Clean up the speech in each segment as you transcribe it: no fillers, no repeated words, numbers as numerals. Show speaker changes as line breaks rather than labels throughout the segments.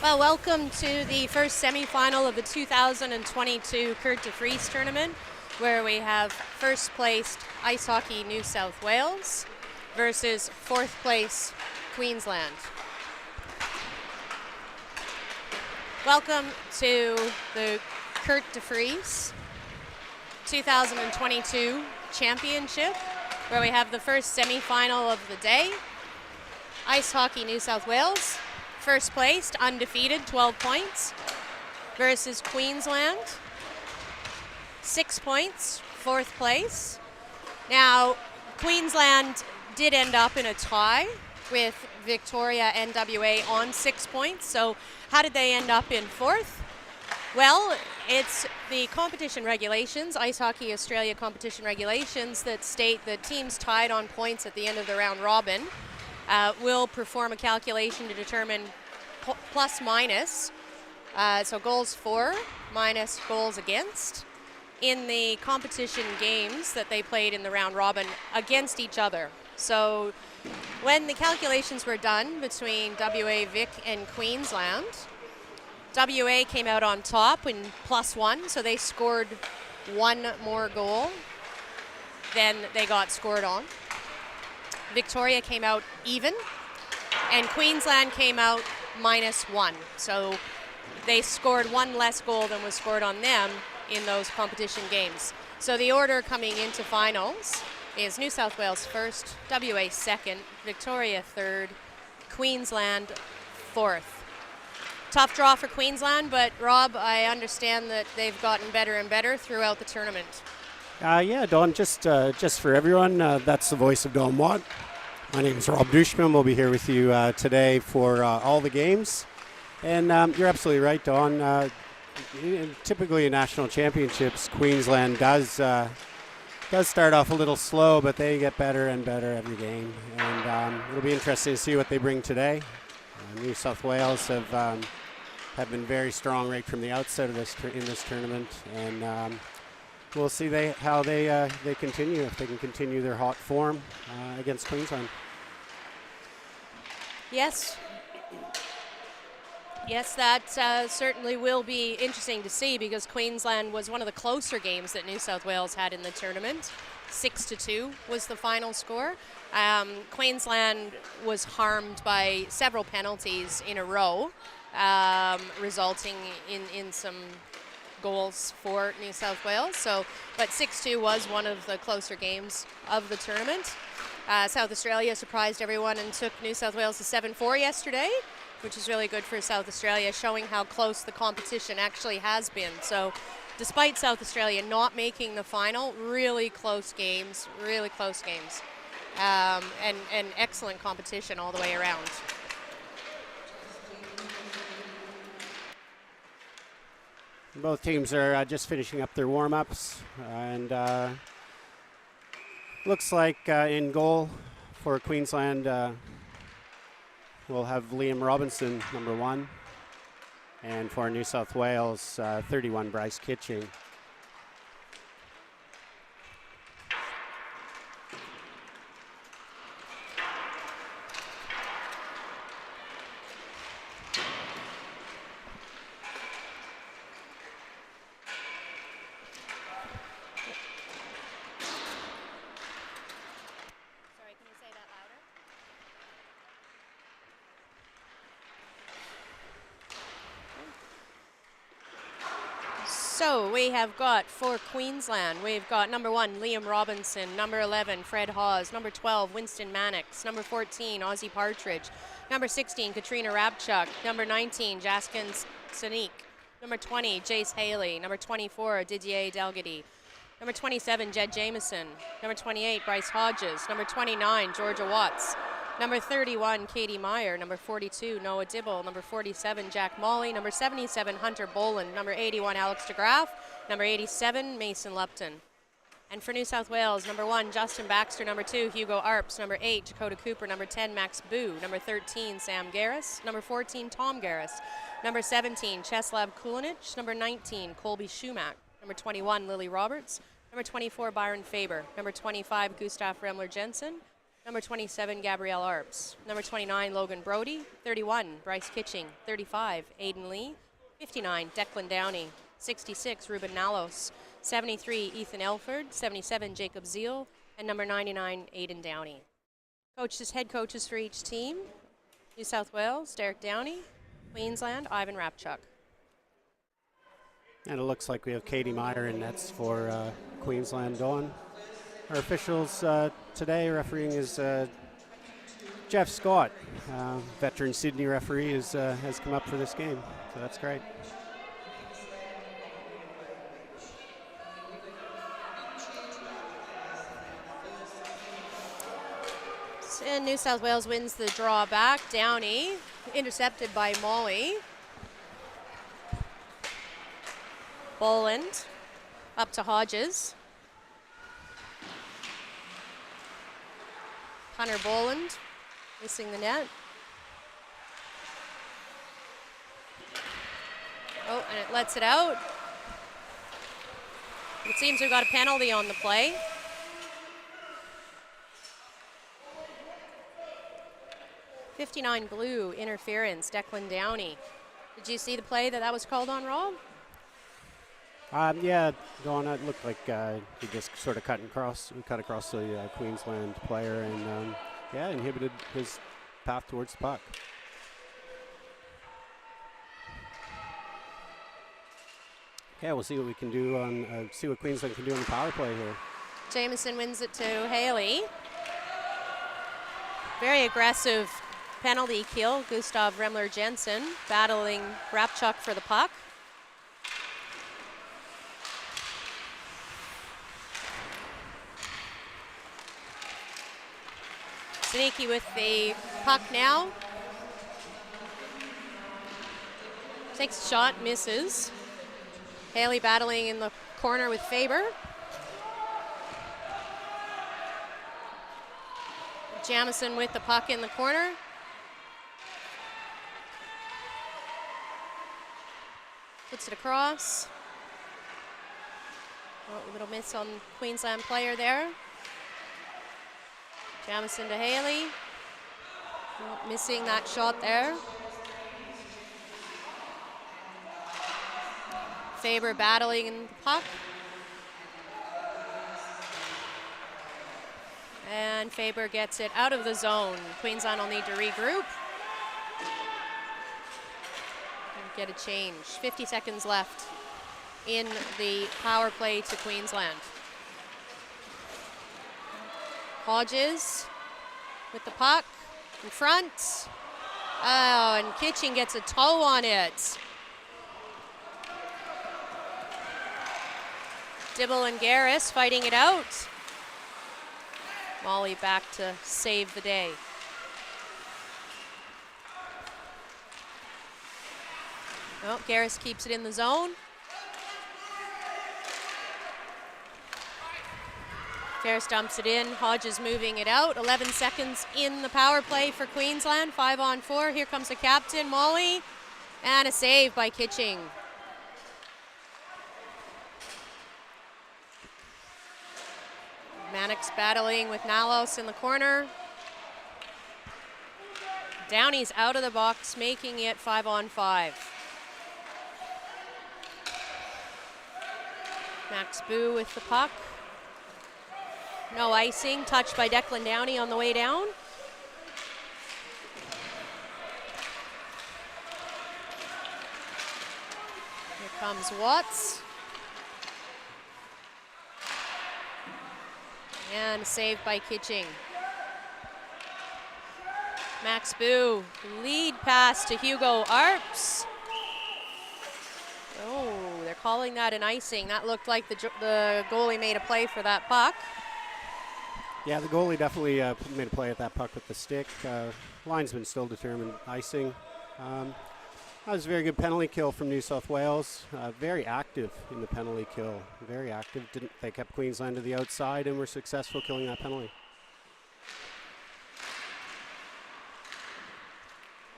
Well, welcome to the first semifinal of the 2022 DeFris tournament, where we have first placed Ice Hockey New South Wales versus fourth place Queensland. Welcome to the DeFris 2022 championship, where we have the first semifinal of the day. Ice Hockey New South Wales, first placed, undefeated, 12 points, versus Queensland, 6 points, fourth place. Now, Queensland did end up in a tie with Victoria and WA on 6 points, so how did they end up in fourth? Well, it's the competition regulations, Ice Hockey Australia competition regulations, that state that teams tied on points at the end of the round robin will perform a calculation to determine plus minus, so goals for minus goals against, in the competition games that they played in the round robin against each other. So when the calculations were done between WA, Vic, and Queensland, WA came out on top in +1, so they scored one more goal than they got scored on. Victoria came out even, and Queensland came out -1. So they scored one less goal than was scored on them in those competition games. So the order coming into finals is New South Wales first, WA second, Victoria third, Queensland fourth. Tough draw for Queensland, but Rob, I understand that they've gotten better and better throughout the tournament.
Yeah, Don, just for everyone, that's the voice of Don Watt. My name is Rob Dushman. We'll be here with you today for all the games. And you're absolutely right, Don. Typically in national championships, Queensland does start off a little slow, but they get better and better every game. And it'll be interesting to see what they bring today. New South Wales have been very strong right from the outset of this in this tournament, and we'll see how they continue, if they can continue their hot form against Queensland.
Yes. Yes, that certainly will be interesting to see because Queensland was one of the closer games that New South Wales had in the tournament. 6-2 was the final score. Queensland was harmed by several penalties in a row, resulting in some goals for New South Wales. But 6-2 was one of the closer games of the tournament. South Australia surprised everyone and took New South Wales to 7-4 yesterday, which is really good for South Australia, showing how close the competition actually has been. So despite South Australia not making the final, really close games, and excellent competition all the way around.
Both teams are just finishing up their warm-ups, and looks like in goal for Queensland we'll have Liam Robinson, number 1, and for New South Wales, 31, Bryce Kitching.
So we have got for Queensland, we've got number 1, Liam Robinson, number 11, Fred Hawes, number 12, Winston Mannix, number 14, Ozzie Partridge, number 16, Katrina Rabchuk, number 19, Jaskin Sanik, number 20, Jace Haley, number 24, Didier Delgady, number 27, Jed Jameson, number 28, Bryce Hodges, number 29, Georgia Watts, number 31, Katie Meyer, number 42, Noah Dibble, number 47, Jack Molly, number 77, Hunter Boland, number 81, Alex DeGraff, number 87, Mason Lupton. And for New South Wales, number 1, Justin Baxter, number 2, Hugo Arps, number 8, Dakota Cooper, number 10, Max Boo, number 13, Sam Garris, number 14, Tom Garris, number 17, Cheslav Kulinich, number 19, Colby Schumack, number 21, Lily Roberts, number 24, Byron Faber, number 25, Gustav Remler-Jensen, number 27, Gabrielle Arps, number 29, Logan Brody, 31, Bryce Kitching, 35, Aiden Lee, 59, Declan Downey, 66, Ruben Nalos, 73, Ethan Elford, 77, Jacob Zeal, and number 99, Aiden Downey. Head coaches for each team: New South Wales, Derek Downey; Queensland, Ivan Rapchuk.
And it looks like we have Katie Meyer in nets for Queensland. Dawn. Our officials today refereeing is Jeff Scott, veteran Sydney referee, has come up for this game, so that's great.
And New South Wales wins the draw back. Downey intercepted by Molly. Boland up to Hodges. Hunter Boland missing the net. Oh, and it lets it out. It seems we've got a penalty on the play. '59 blue interference, Declan Downey. Did you see the play that was called on, Rob?
Yeah, Dawn, it looked like he just sort of cut across the Queensland player and, inhibited his path towards the puck. Yeah, we'll see what we can do on, see what Queensland can do on the power play here.
Jameson wins it to Haley. Very aggressive penalty kill. Gustav Remler-Jensen battling Rapchuk for the puck. Sneaky with the puck now. Takes a shot, misses. Haley battling in the corner with Faber. Jamison with the puck in the corner. Puts it across. Oh, a little miss on Queensland player there. Jamison to Haley. Oh, missing that shot there. Faber battling in the puck. And Faber gets it out of the zone. Queensland will need to regroup. And get a change. 50 seconds left in the power play to Queensland. Hodges with the puck in front. Oh, and Kitching gets a toe on it. Dibble and Garris fighting it out. Molly back to save the day. Oh, Garris keeps it in the zone. Garris dumps it in. Hodges moving it out. 11 seconds in the power play for Queensland. 5-on-4. Here comes the captain, Molly. And a save by Kitching. Mannix battling with Nalos in the corner. Downey's out of the box, making it 5-on-5. Max Boo with the puck. No icing, touched by Declan Downey on the way down. Here comes Watts. And saved by Kitching. Max Boo, lead pass to Hugo Arps. Oh, they're calling that an icing. That looked like the goalie made a play for that puck.
Yeah, the goalie definitely made a play at that puck with the stick. Linesman still determined icing. That was a very good penalty kill from New South Wales. Very active in the penalty kill. Very active. They kept Queensland to the outside and were successful killing that penalty.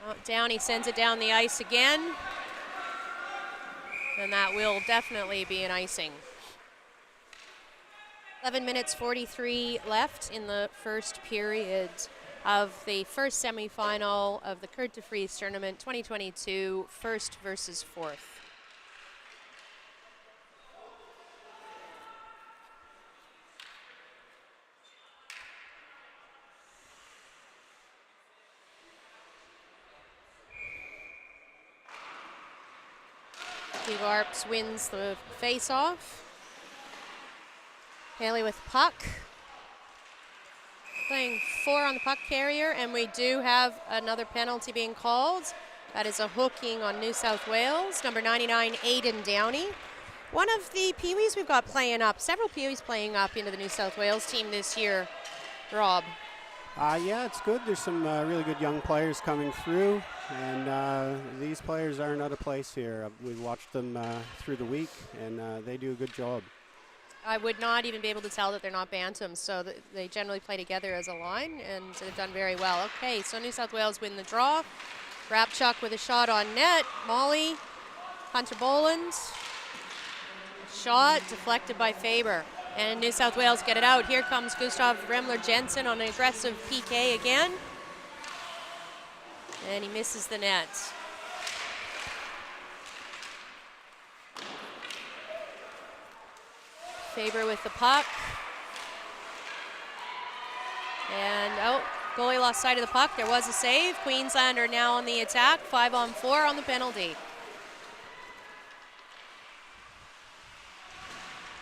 Oh, Downey sends it down the ice again. And that will definitely be an icing. 11 minutes 43 left in the first period of the first semifinal of the Kurt DeFris tournament 2022, first versus fourth. Steve Arps wins the face-off. Haley with the puck. Playing 4 on the puck carrier, and we do have another penalty being called. That is a hooking on New South Wales. Number 99, Aiden Downey. One of the Pee-wees we've got playing up, several Pee-wees playing up into the New South Wales team this year. Rob.
Yeah, it's good. There's some really good young players coming through, and these players aren't out of place here. We've watched them through the week, and they do a good job.
I would not even be able to tell that they're not bantams, so they generally play together as a line, and they've done very well. Okay, so New South Wales win the draw. Rapchuk with a shot on net. Molly, Hunter Boland. Shot deflected by Faber. And New South Wales get it out. Here comes Gustav Remler-Jensen on an aggressive PK again. And he misses the net. Faber with the puck. And, goalie lost sight of the puck. There was a save. Queensland are now on the attack. 5-on-4 on the penalty.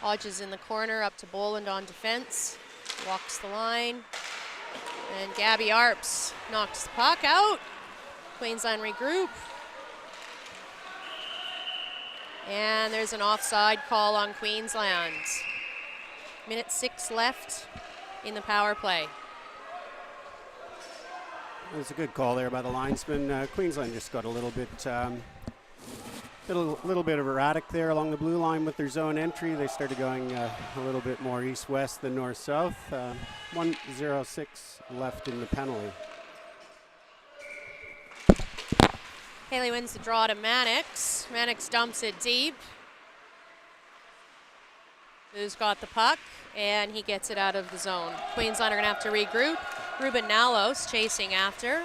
Hodges in the corner, up to Boland on defense. Walks the line. And Gabby Arps knocks the puck out. Queensland regroup. And there's an offside call on Queensland. Minute 6 left in the power play.
It was a good call there by the linesman. Queensland just got a little bit of erratic there along the blue line with their zone entry. They started going a little bit more east-west than north-south. 1:06 left in the penalty.
Haley wins the draw to Mannix. Mannix dumps it deep. Who's got the puck, and he gets it out of the zone. Queensland are going to have to regroup. Ruben Nalos chasing after.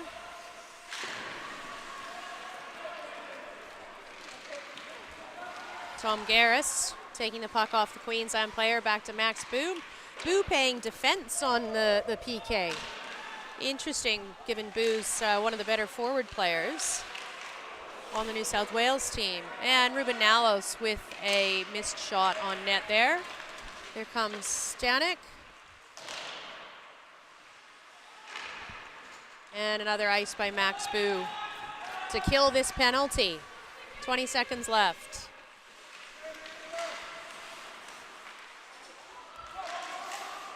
Tom Garris taking the puck off the Queensland player back to Max Boo. Boo paying defense on the PK. Interesting, given Boo's one of the better forward players on the New South Wales team. And Ruben Nalos with a missed shot on net there. Here comes Stanek. And another ice by Max Boo to kill this penalty. 20 seconds left.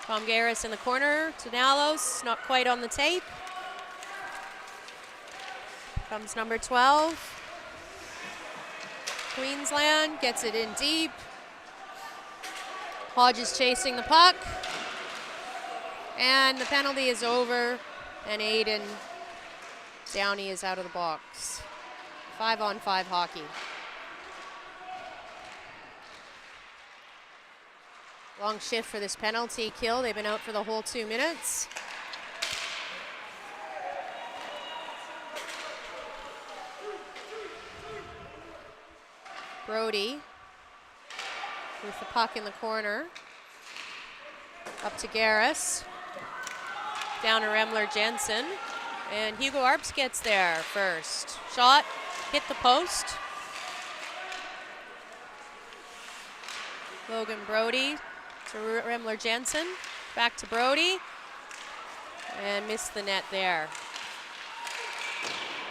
Tom Garris in the corner to Nalos, not quite on the tape. Comes number 12. Queensland gets it in deep. Hodges chasing the puck. And the penalty is over, and Aiden Downey is out of the box. 5-on-5 hockey. Long shift for this penalty kill. They've been out for the whole 2 minutes. Brody with the puck in the corner. Up to Garris. Down to Remler Jensen. And Hugo Arps gets there first. Shot, hit the post. Logan Brody to Remler Jensen. Back to Brody. And missed the net there.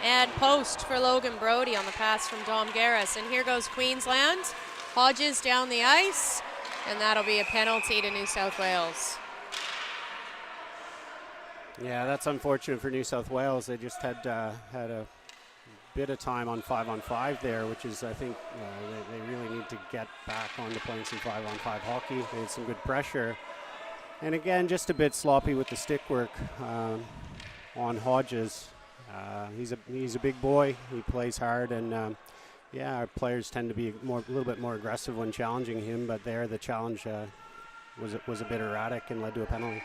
And post for Logan Brody on the pass from Dom Garris. And here goes Queensland. Hodges down the ice. And that'll be a penalty to New South Wales.
Yeah, that's unfortunate for New South Wales. They just had a bit of time on 5-on-5 there, which is, I think, they really need to get back onto playing some 5-on-5 hockey. They had some good pressure. And again, just a bit sloppy with the stick work on Hodges. He's a big boy. He plays hard, and yeah, our players tend to be a little bit more aggressive when challenging him. But there, the challenge was a bit erratic and led to a penalty.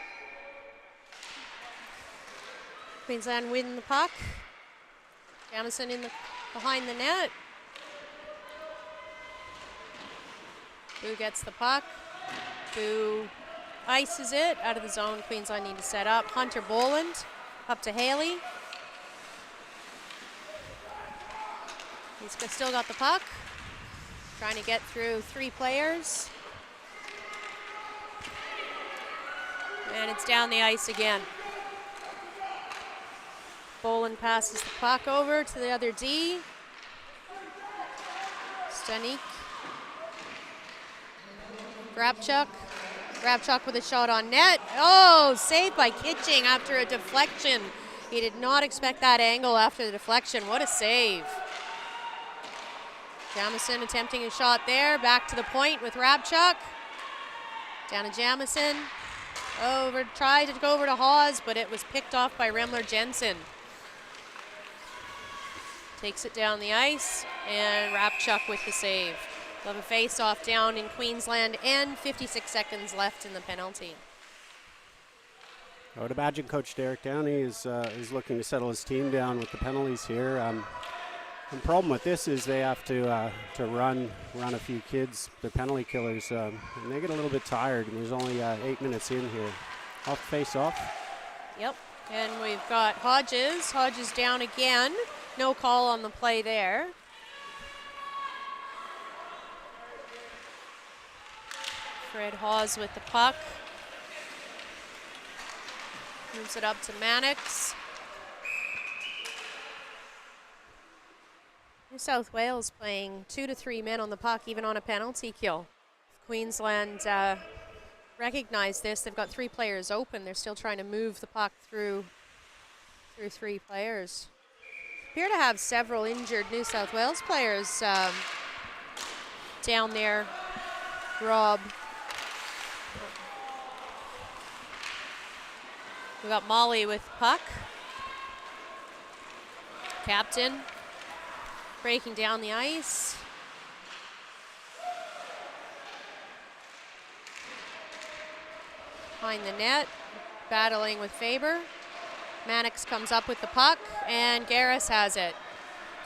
Queensland win the puck. Jamison behind the net. Boo gets the puck. Boo ices it out of the zone. Queensland need to set up. Hunter Boland up to Haley. He's still got the puck. Trying to get through 3 players. And it's down the ice again. Boland passes the puck over to the other D. Stanek. Grabchuk. Grabchuk with a shot on net. Oh, saved by Kitching after a deflection. He did not expect that angle after the deflection. What a save. Jamison attempting a shot there. Back to the point with Rabchuk. Down to Jamison. Tried to go over to Hawes, but it was picked off by Remler Jensen. Takes it down the ice, and Rabchuk with the save. We'll have a face-off down in Queensland, and 56 seconds left in the penalty.
I would imagine Coach Derek Downey is looking to settle his team down with the penalties here. The problem with this is they have to run a few kids, the penalty killers, and they get a little bit tired, and there's only 8 minutes in here. Off face-off.
Yep, and we've got Hodges. Hodges down again. No call on the play there. Fred Hawes with the puck. Moves it up to Mannix. New South Wales playing 2 to 3 men on the puck, even on a penalty kill. Queensland recognize this. They've got 3 players open. They're still trying to move the puck through 3 players. Appear to have several injured New South Wales players down there, Rob. We got Molly with puck. Captain breaking down the ice. Behind the net, battling with Faber. Mannix comes up with the puck, and Garris has it.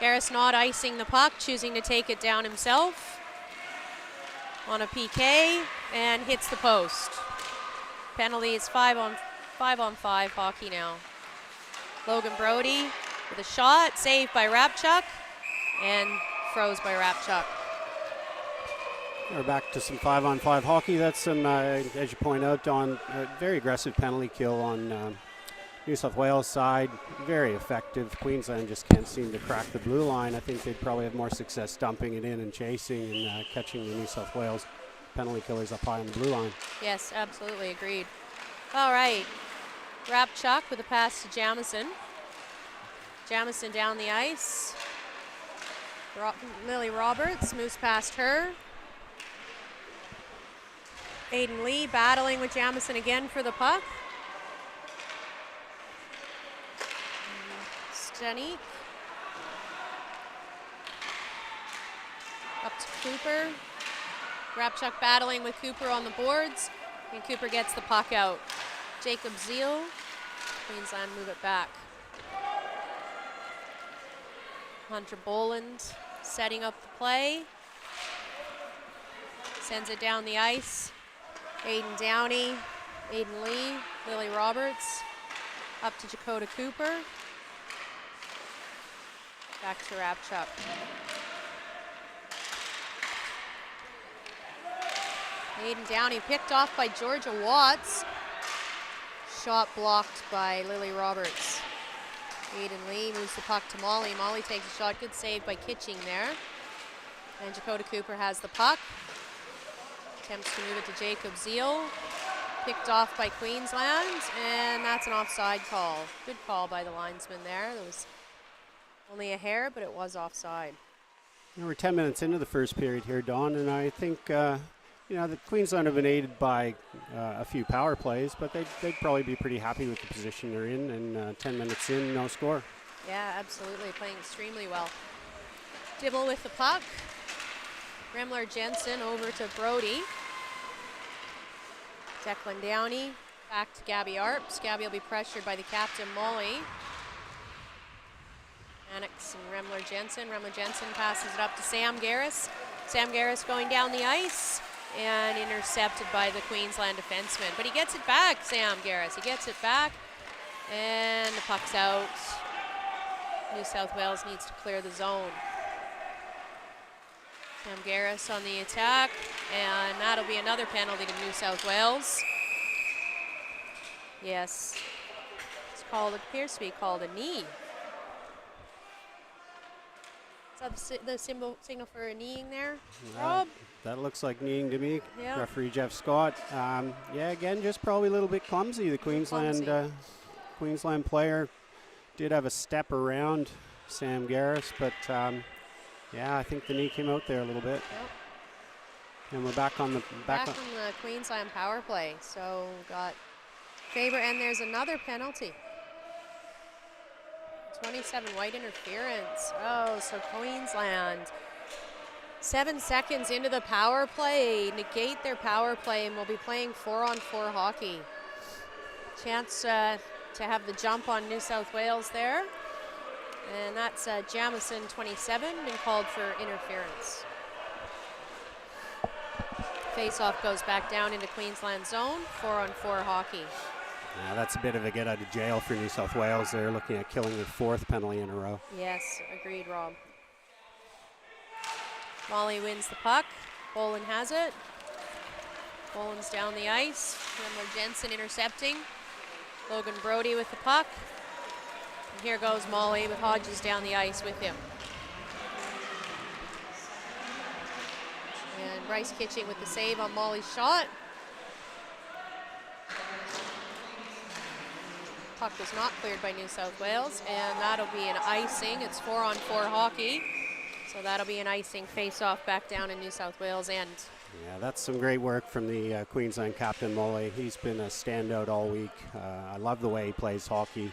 Garris not icing the puck, choosing to take it down himself. on a PK and hits the post. Penalty is 5-on-5 hockey now. Logan Brody with a shot, saved by Rapchuk, and froze by Rapchuk.
We're back to some 5-on-5 hockey. That's some, as you point out, Don, a very aggressive penalty kill on New South Wales side. Very effective. Queensland just can't seem to crack the blue line. I think they'd probably have more success dumping it in and chasing and catching the New South Wales penalty killers up high on the blue line.
Yes, absolutely agreed. All right, Rapchuk with a pass to Jamison. Jamison down the ice. Lily Roberts moves past her. Aiden Lee battling with Jamison again for the puck. Stanik. Up to Cooper. Rapchuk battling with Cooper on the boards, and Cooper gets the puck out. Jacob Zeal. Queensland move it back. Hunter Boland setting up the play. Sends it down the ice. Aiden Downey, Aiden Lee, Lily Roberts. Up to Dakota Cooper. Back to Rapchuk. Aiden Downey picked off by Georgia Watts. Shot blocked by Lily Roberts. Aiden Lee moves the puck to Molly. Molly takes a shot. Good save by Kitching there. And Dakota Cooper has the puck. Attempts to move it to Jacob Zeal. Picked off by Queensland. And that's an offside call. Good call by the linesman there. There was only a hair, but it was offside.
We're 10 minutes into the first period here, Don, and I think the Queensland have been aided by a few power plays, but they'd probably be pretty happy with the position they're in, and 10 minutes in, no score.
Yeah, absolutely, playing extremely well. Dibble with the puck. Remler Jensen over to Brody. Declan Downey back to Gabby Arps. Gabby will be pressured by the captain, Molly. Annex and Remler Jensen. Remler Jensen passes it up to Sam Garris. Sam Garris going down the ice and intercepted by the Queensland defenseman. But he gets it back, Sam Garris. He gets it back, and the puck's out. New South Wales needs to clear the zone. Sam Garris on the attack, and that'll be another penalty to New South Wales. Yes, it appears to be called a knee. Is that the signal for a kneeing there, Rob?
That looks like kneeing to me.
Yeah.
Referee Jeff Scott. Again, just probably a little bit clumsy. The Queensland player did have a step around Sam Garris, but I think the knee came out there a little bit.
Yep.
And we're back on the
from the Queensland power play. So we've got Faber, and there's another penalty. 27 white interference. Oh, so Queensland 7 seconds into the power play negate their power play and will be playing 4-on-4 hockey. Chance to have the jump on New South Wales there. And that's Jamison 27 been called for interference. Face-off goes back down into Queensland zone, 4-on-4 hockey.
Yeah, that's a bit of a get out of jail for New South Wales. They're looking at killing their fourth penalty in a row.
Yes, agreed, Rob. Molly wins the puck. Boland has it. Boland's down the ice. Remler Jensen intercepting. Logan Brody with the puck. And here goes Molly with Hodges down the ice with him. And Bryce Kitching with the save on Molly's shot. Puck was not cleared by New South Wales, and that'll be an icing. It's 4-on-4 hockey, so that'll be an icing face-off back down in New South Wales end.
Yeah, that's some great work from the Queensland captain, Molly. He's been a standout all week. I love the way he plays hockey.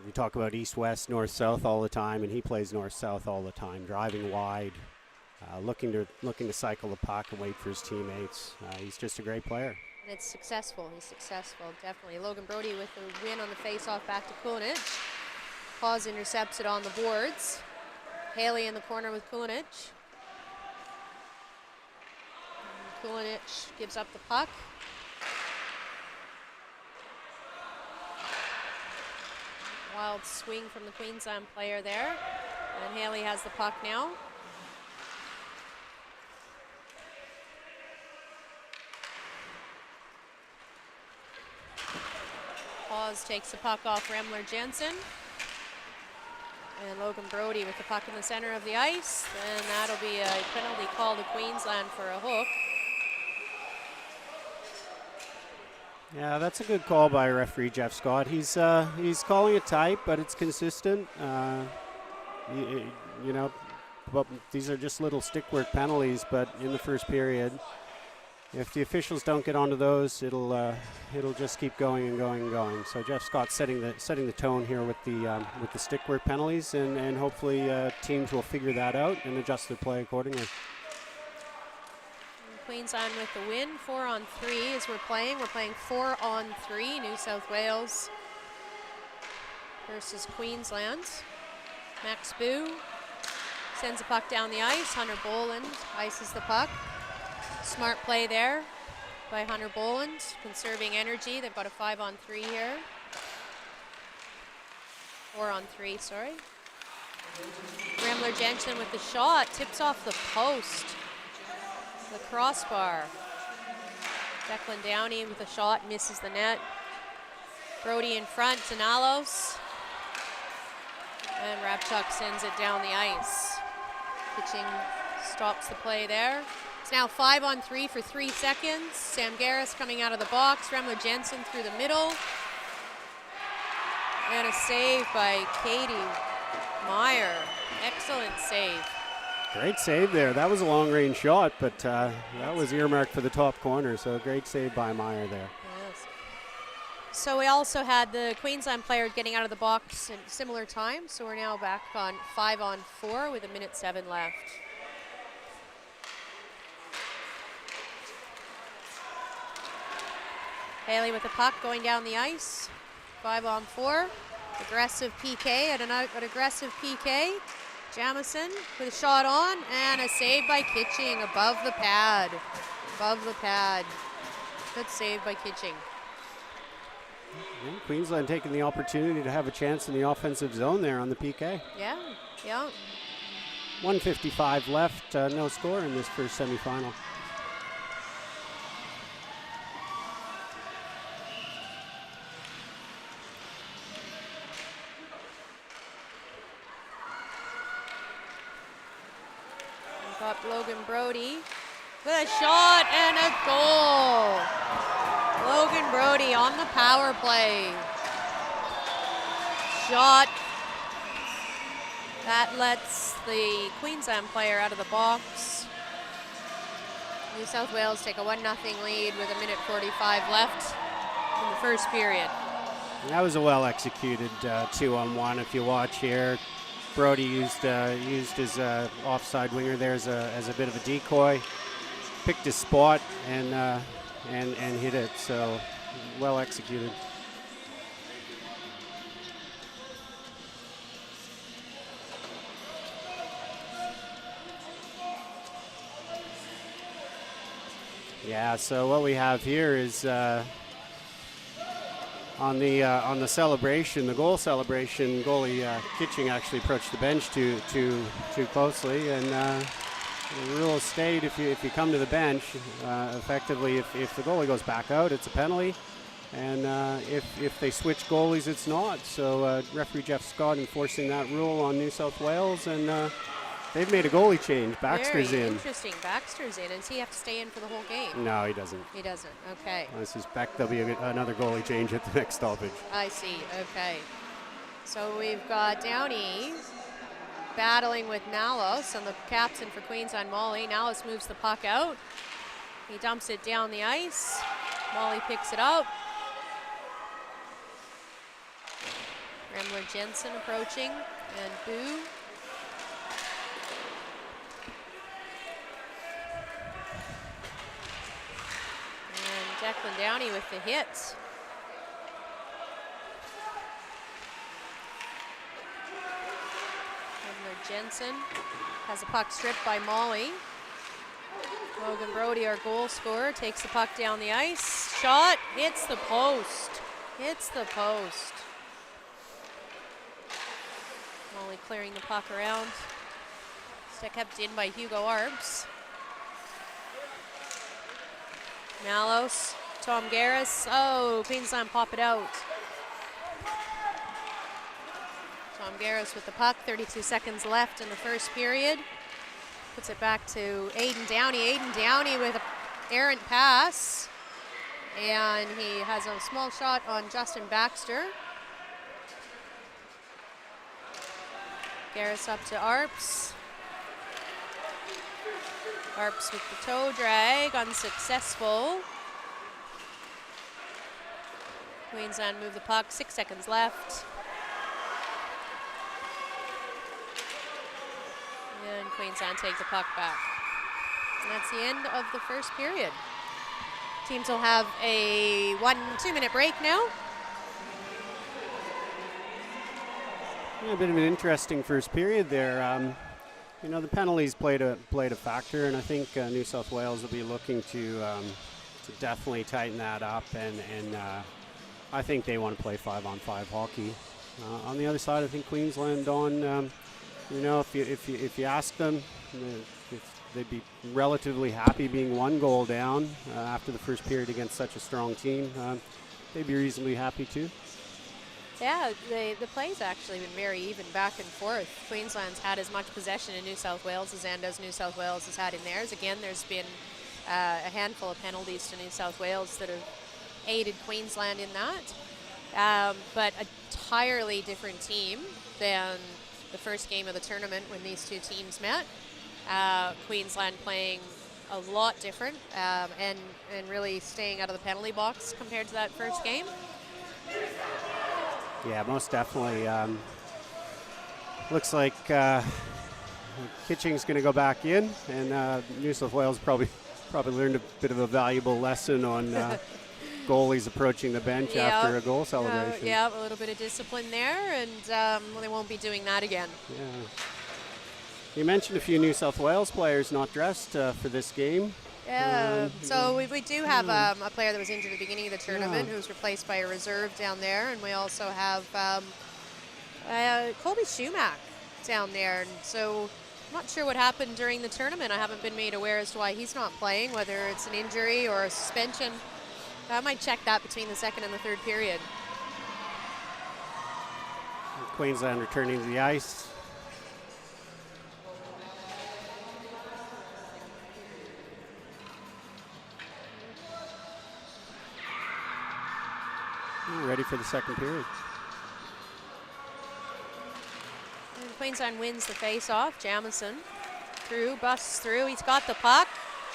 We talk about east-west, north-south all the time, and he plays north-south all the time, driving wide, looking to cycle the puck and wait for his teammates. He's just a great player.
And it's successful. He's successful, definitely. Logan Brody with the win on the face-off back to Kunich. Paws intercepts it on the boards. Haley in the corner with Kunich. Kulinich gives up the puck. Wild swing from the Queensland player there. And Haley has the puck now. Hawes takes the puck off Remler Jensen. And Logan Brody with the puck in the center of the ice. And that'll be a penalty call to Queensland for a hook.
Yeah, that's a good call by referee Jeff Scott. He's calling it tight, but it's consistent. You know, but these are just little stick work penalties. But in the first period, if the officials don't get onto those, it'll just keep going and going and going. So Jeff Scott's setting the tone here with the stick work penalties, and hopefully teams will figure that out and adjust their play accordingly.
Queensland with the win, 4-on-3 as we're playing. We're playing 4-on-3, New South Wales versus Queensland. Max Boo sends the puck down the ice. Hunter Boland ices the puck. Smart play there by Hunter Boland, conserving energy. They've got a 5-on-3 here. 4-on-3, sorry. Remler Jensen with the shot, tips off the post. The crossbar. Declan Downey with a shot, misses the net. Brody in front to Nalos. And Rabchuk sends it down the ice. Pitching stops the play there. It's now 5-on-3 for 3 seconds. Sam Garris coming out of the box. Remler Jensen through the middle. And a save by Katie Meyer. Excellent save.
Great save there. That was a long-range shot, but that was earmarked for the top corner, so great save by Meyer there.
Yes. So we also had the Queensland player getting out of the box in similar time, so we're now back on 5-on-4 with 1:07 left. Haley with the puck going down the ice. 5-on-4. Aggressive PK at an aggressive PK. Jamison with a shot on, and a save by Kitching above the pad. Above the pad. Good save by Kitching.
Yeah, Queensland taking the opportunity to have a chance in the offensive zone there on the PK.
Yeah, yeah.
1:55 left, no score in this first semifinal.
Got Logan Brody with a shot and a goal. Logan Brody on the power play. Shot that lets the Queensland player out of the box. New South Wales take a 1-0 lead with 1:45 left in the first period.
That was a well-executed 2-on-1. If you watch here, Brody used his offside winger there as a bit of a decoy, picked his spot and hit it. So well executed. Yeah. So what we have here is. On the celebration, the goal celebration, goalie Kitching actually approached the bench too closely, and the rule stayed if you come to the bench, effectively if the goalie goes back out, it's a penalty, and if they switch goalies, it's not. So referee Jeff Scott enforcing that rule on New South Wales, and they've made a goalie change. Baxter's
Very
in.
Interesting. Baxter's in. Does he have to stay in for the whole game?
No, he doesn't.
He doesn't. Okay.
I suspect there'll be another goalie change at the next stoppage.
I see. Okay. So we've got Downey battling with Nalos, and the captain for Queensland, Molly. Nalos moves the puck out. He dumps it down the ice. Molly picks it up. Remler Jensen approaching, and Boo. Declan Downey with the hit. Remler Jensen has a puck stripped by Molly. Logan Brody, our goal scorer, takes the puck down the ice. Shot, hits the post. Hits the post. Molly clearing the puck around. Stick kept in by Hugo Arps. Malos, Tom Garris. Oh, Queensland pop it out. Tom Garris with the puck, 32 seconds left in the first period. Puts it back to Aiden Downey. Aiden Downey with an errant pass. And he has a small shot on Justin Baxter. Garris up to Arps. Arps with the toe drag, unsuccessful. Queensland move the puck, 6 seconds left. And Queensland take the puck back. And that's the end of the first period. Teams will have a 1-2 minute break now.
Yeah, a bit of an interesting first period there. You know, the penalties played a factor, and I think New South Wales will be looking to definitely tighten that up, and I think they want to play 5-on-5 hockey. On the other side, I think Queensland you know, if you ask them, they'd be relatively happy being 1 goal down after the first period against such a strong team. They'd be reasonably happy too.
Yeah, the play's actually been very even back and forth. Queensland's had as much possession in New South Wales as New South Wales has had in theirs. Again, there's been a handful of penalties to New South Wales that have aided Queensland in that. But an entirely different team than the first game of the tournament when these two teams met. Queensland playing a lot different and really staying out of the penalty box compared to that first game.
Yeah, most definitely. Looks like Kitching's going to go back in, and New South Wales probably learned a bit of a valuable lesson on goalies approaching the bench after a goal celebration.
Yeah, a little bit of discipline there, and they won't be doing that again.
Yeah. You mentioned a few New South Wales players not dressed for this game.
Yeah, so we do have a player that was injured at the beginning of the tournament who's replaced by a reserve down there, and we also have Colby Schumack down there, and so I'm not sure what happened during the tournament. I haven't been made aware as to why he's not playing, whether it's an injury or a suspension. I might check that between the second and the third period.
Queensland returning to the ice. Ready for the second period.
And Queensland wins the face-off. Jamison busts through. He's got the puck.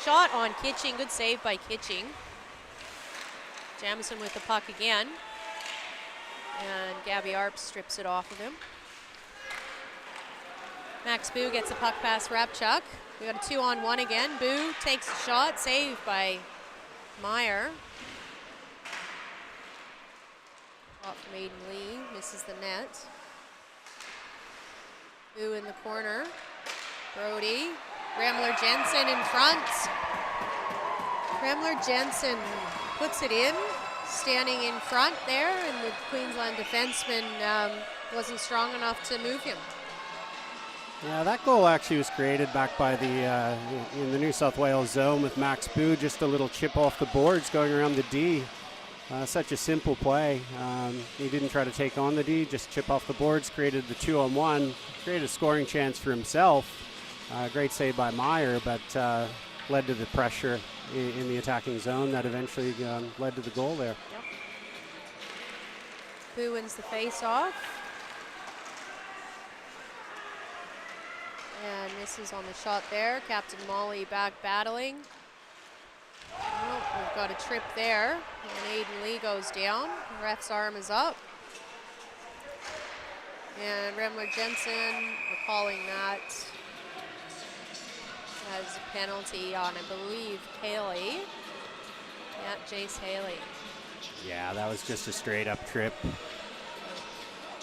Shot on Kitching. Good save by Kitching. Jamison with the puck again. And Gabby Arps strips it off of him. Max Boo gets the puck past Rapchuk. We got a 2-on-1 again. Boo takes a shot. Saved by Meyer. From Aiden Lee, misses the net. Boo in the corner. Brody. Remler Jensen in front. Remler Jensen puts it in, standing in front there, and the Queensland defenseman wasn't strong enough to move him.
Yeah, that goal actually was created back by in the New South Wales zone with Max Boo, just a little chip off the boards going around the D. Such a simple play. He didn't try to take on the D, just chip off the boards, created the 2-on-1, created a scoring chance for himself. Great save by Meyer, but led to the pressure in the attacking zone that eventually led to the goal there.
Yep. Boo wins the face-off. And misses on the shot there. Captain Molly back battling. Oh, we've got a trip there, and Aiden Lee goes down. The ref's arm is up. And Remler Jensen, recalling that as a penalty on, I believe, Haley. Yeah, Jace Haley.
Yeah, that was just a straight up trip.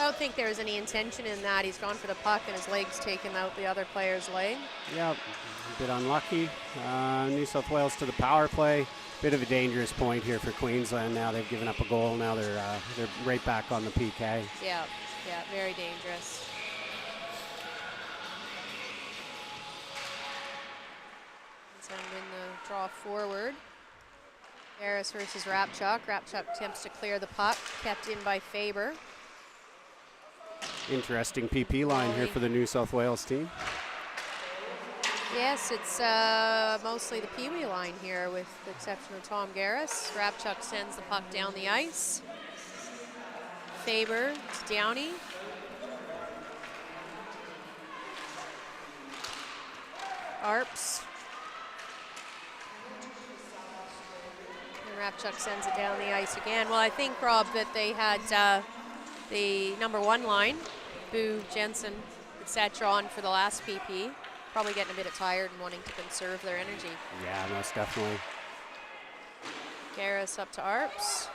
I don't think there was any intention in that. He's gone for the puck and his leg's taken out the other player's leg.
Yeah, a bit unlucky. New South Wales to the power play. Bit of a dangerous point here for Queensland. Now they've given up a goal. Now they're right back on the PK.
Yeah, very dangerous. Send in the draw forward. Harris versus Rapchuk. Rapchuk attempts to clear the puck, kept in by Faber.
Interesting PP line here for the New South Wales team.
Yes, it's mostly the Pee-wee line here with the exception of Tom Garris. Rapchuk sends the puck down the ice. Faber to Downey. Arps. And Rapchuk sends it down the ice again. Well, I think, Rob, that they had the number 1 line, Boo, Jensen, etc. on for the last PP. Probably getting a bit tired and wanting to conserve their energy.
Yeah, most definitely.
Garris up to Arps.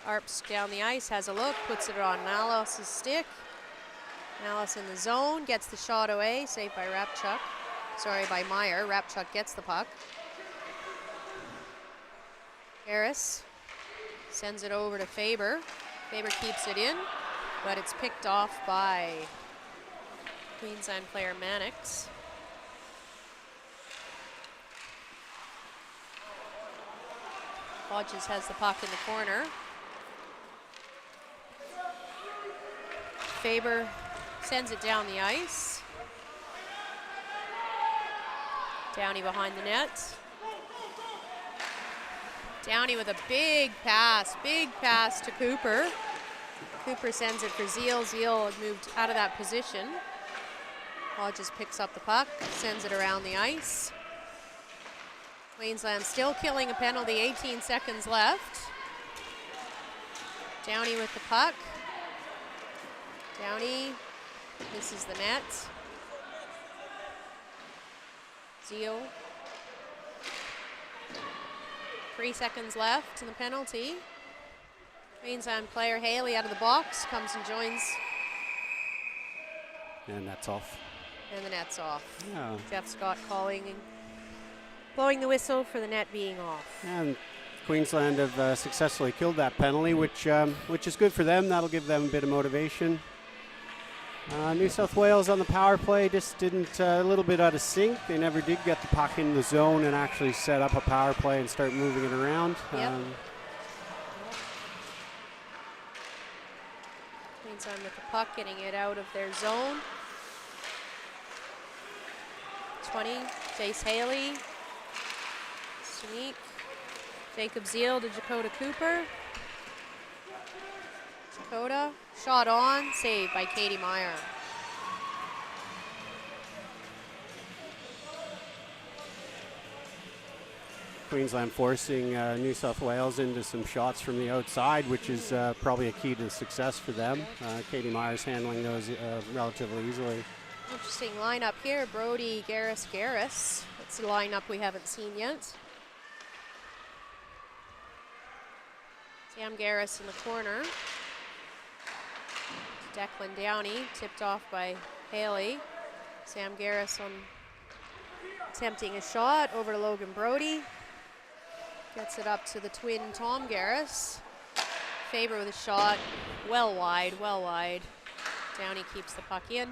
Arps down the ice, has a look, puts it on Nalos' stick. Nalos in the zone, gets the shot away, saved by Rapchuk. Sorry, by Meyer. Rapchuk gets the puck. Harris sends it over to Faber. Faber keeps it in, but it's picked off by Queensland player Mannix. Hodges has the puck in the corner. Faber sends it down the ice. Downey behind the net. Downey with a big pass to Cooper. Cooper sends it for Zeal. Zeal had moved out of that position. Hodges picks up the puck, sends it around the ice. Queensland still killing a penalty, 18 seconds left. Downey with the puck. Downey misses the net. Zeal. 3 seconds left in the penalty. Queensland player Haley out of the box comes and joins.
And that's off.
And the net's off.
Yeah.
Jeff Scott calling and blowing the whistle for the net being off.
And Queensland have successfully killed that penalty, which is good for them. That'll give them a bit of motivation. New South Wales on the power play just didn't, a little bit out of sync. They never did get the puck in the zone and actually set up a power play and start moving it around.
Yep. Queensland with the puck, getting it out of their zone. 20, Jace Haley. Sneak. Jacob Zeal to Dakota Cooper. Dakota, shot on, saved by Katie Meyer.
Queensland forcing New South Wales into some shots from the outside, which is probably a key to success for them. Katie Meyer's handling those relatively easily.
Interesting lineup here. Brody, Garris. That's a lineup we haven't seen yet. Sam Garris in the corner. Declan Downey, tipped off by Haley. Sam Garris on attempting a shot over to Logan Brody. Gets it up to the twin Tom Garris. Faber with a shot, well wide. Downey keeps the puck in.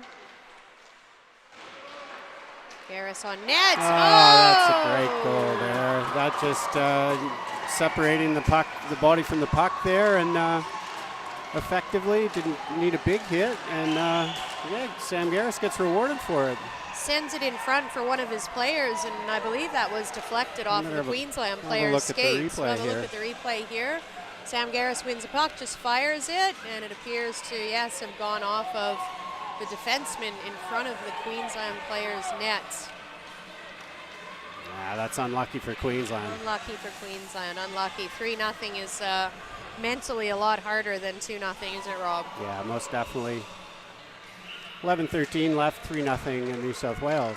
Garris on net.
That's a great goal there. That just separating the puck, the body from the puck there, and effectively didn't need a big hit. And Sam Garris gets rewarded for it.
Sends it in front for one of his players, and I believe that was deflected off of the Queensland player's skates.
We'll have a
look at the replay here. Sam Garris wins the puck, just fires it, and it appears to, yes, have gone off of the defenseman in front of the Queensland player's net.
That's unlucky for Queensland.
Unlucky for Queensland, unlucky. 3-0 is mentally a lot harder than 2-0, isn't it, Rob?
Yeah, most definitely. 11-13 left, 3-0 in New South Wales.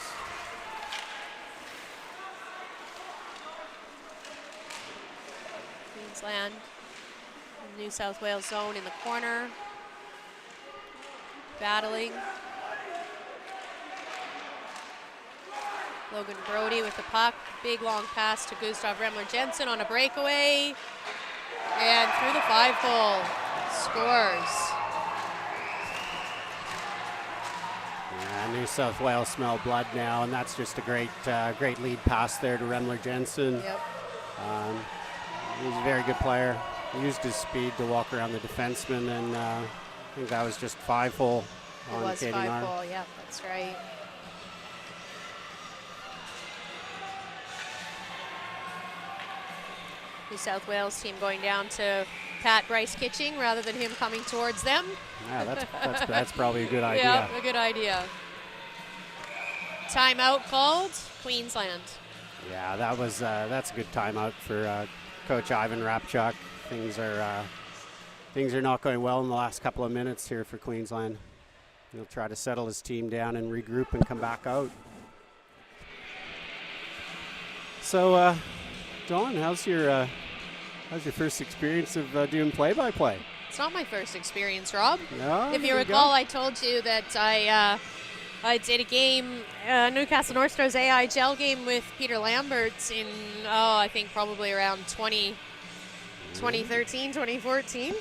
Queensland, New South Wales zone in the corner. battling. Logan Brody with the puck. Big long pass to Gustav Remler-Jensen on a breakaway. And through the 5-hole. Scores.
Yeah, New South Wales smell blood now, and that's just a great lead pass there to Remler-Jensen.
Yep.
He's a very good player. He used his speed to walk around the defenseman, and I think that was just 5-hole on
It was
Katie
5-hole, yeah, that's right. New South Wales team going down to Pat Bryce Kitching rather than him coming towards them.
Yeah, that's probably a good idea.
Yeah, a good idea. Timeout called, Queensland.
Yeah, that's a good timeout for Coach Ivan Rapchuk. Things are not going well in the last couple of minutes here for Queensland. He'll try to settle his team down and regroup and come back out. So, Dawn, how's your first experience of doing play-by-play?
It's not my first experience, Rob.
No,
if you recall, I told you that I did a game, Newcastle North Stars AIHL game with Peter Lambert in, I think probably around 2013, 2014.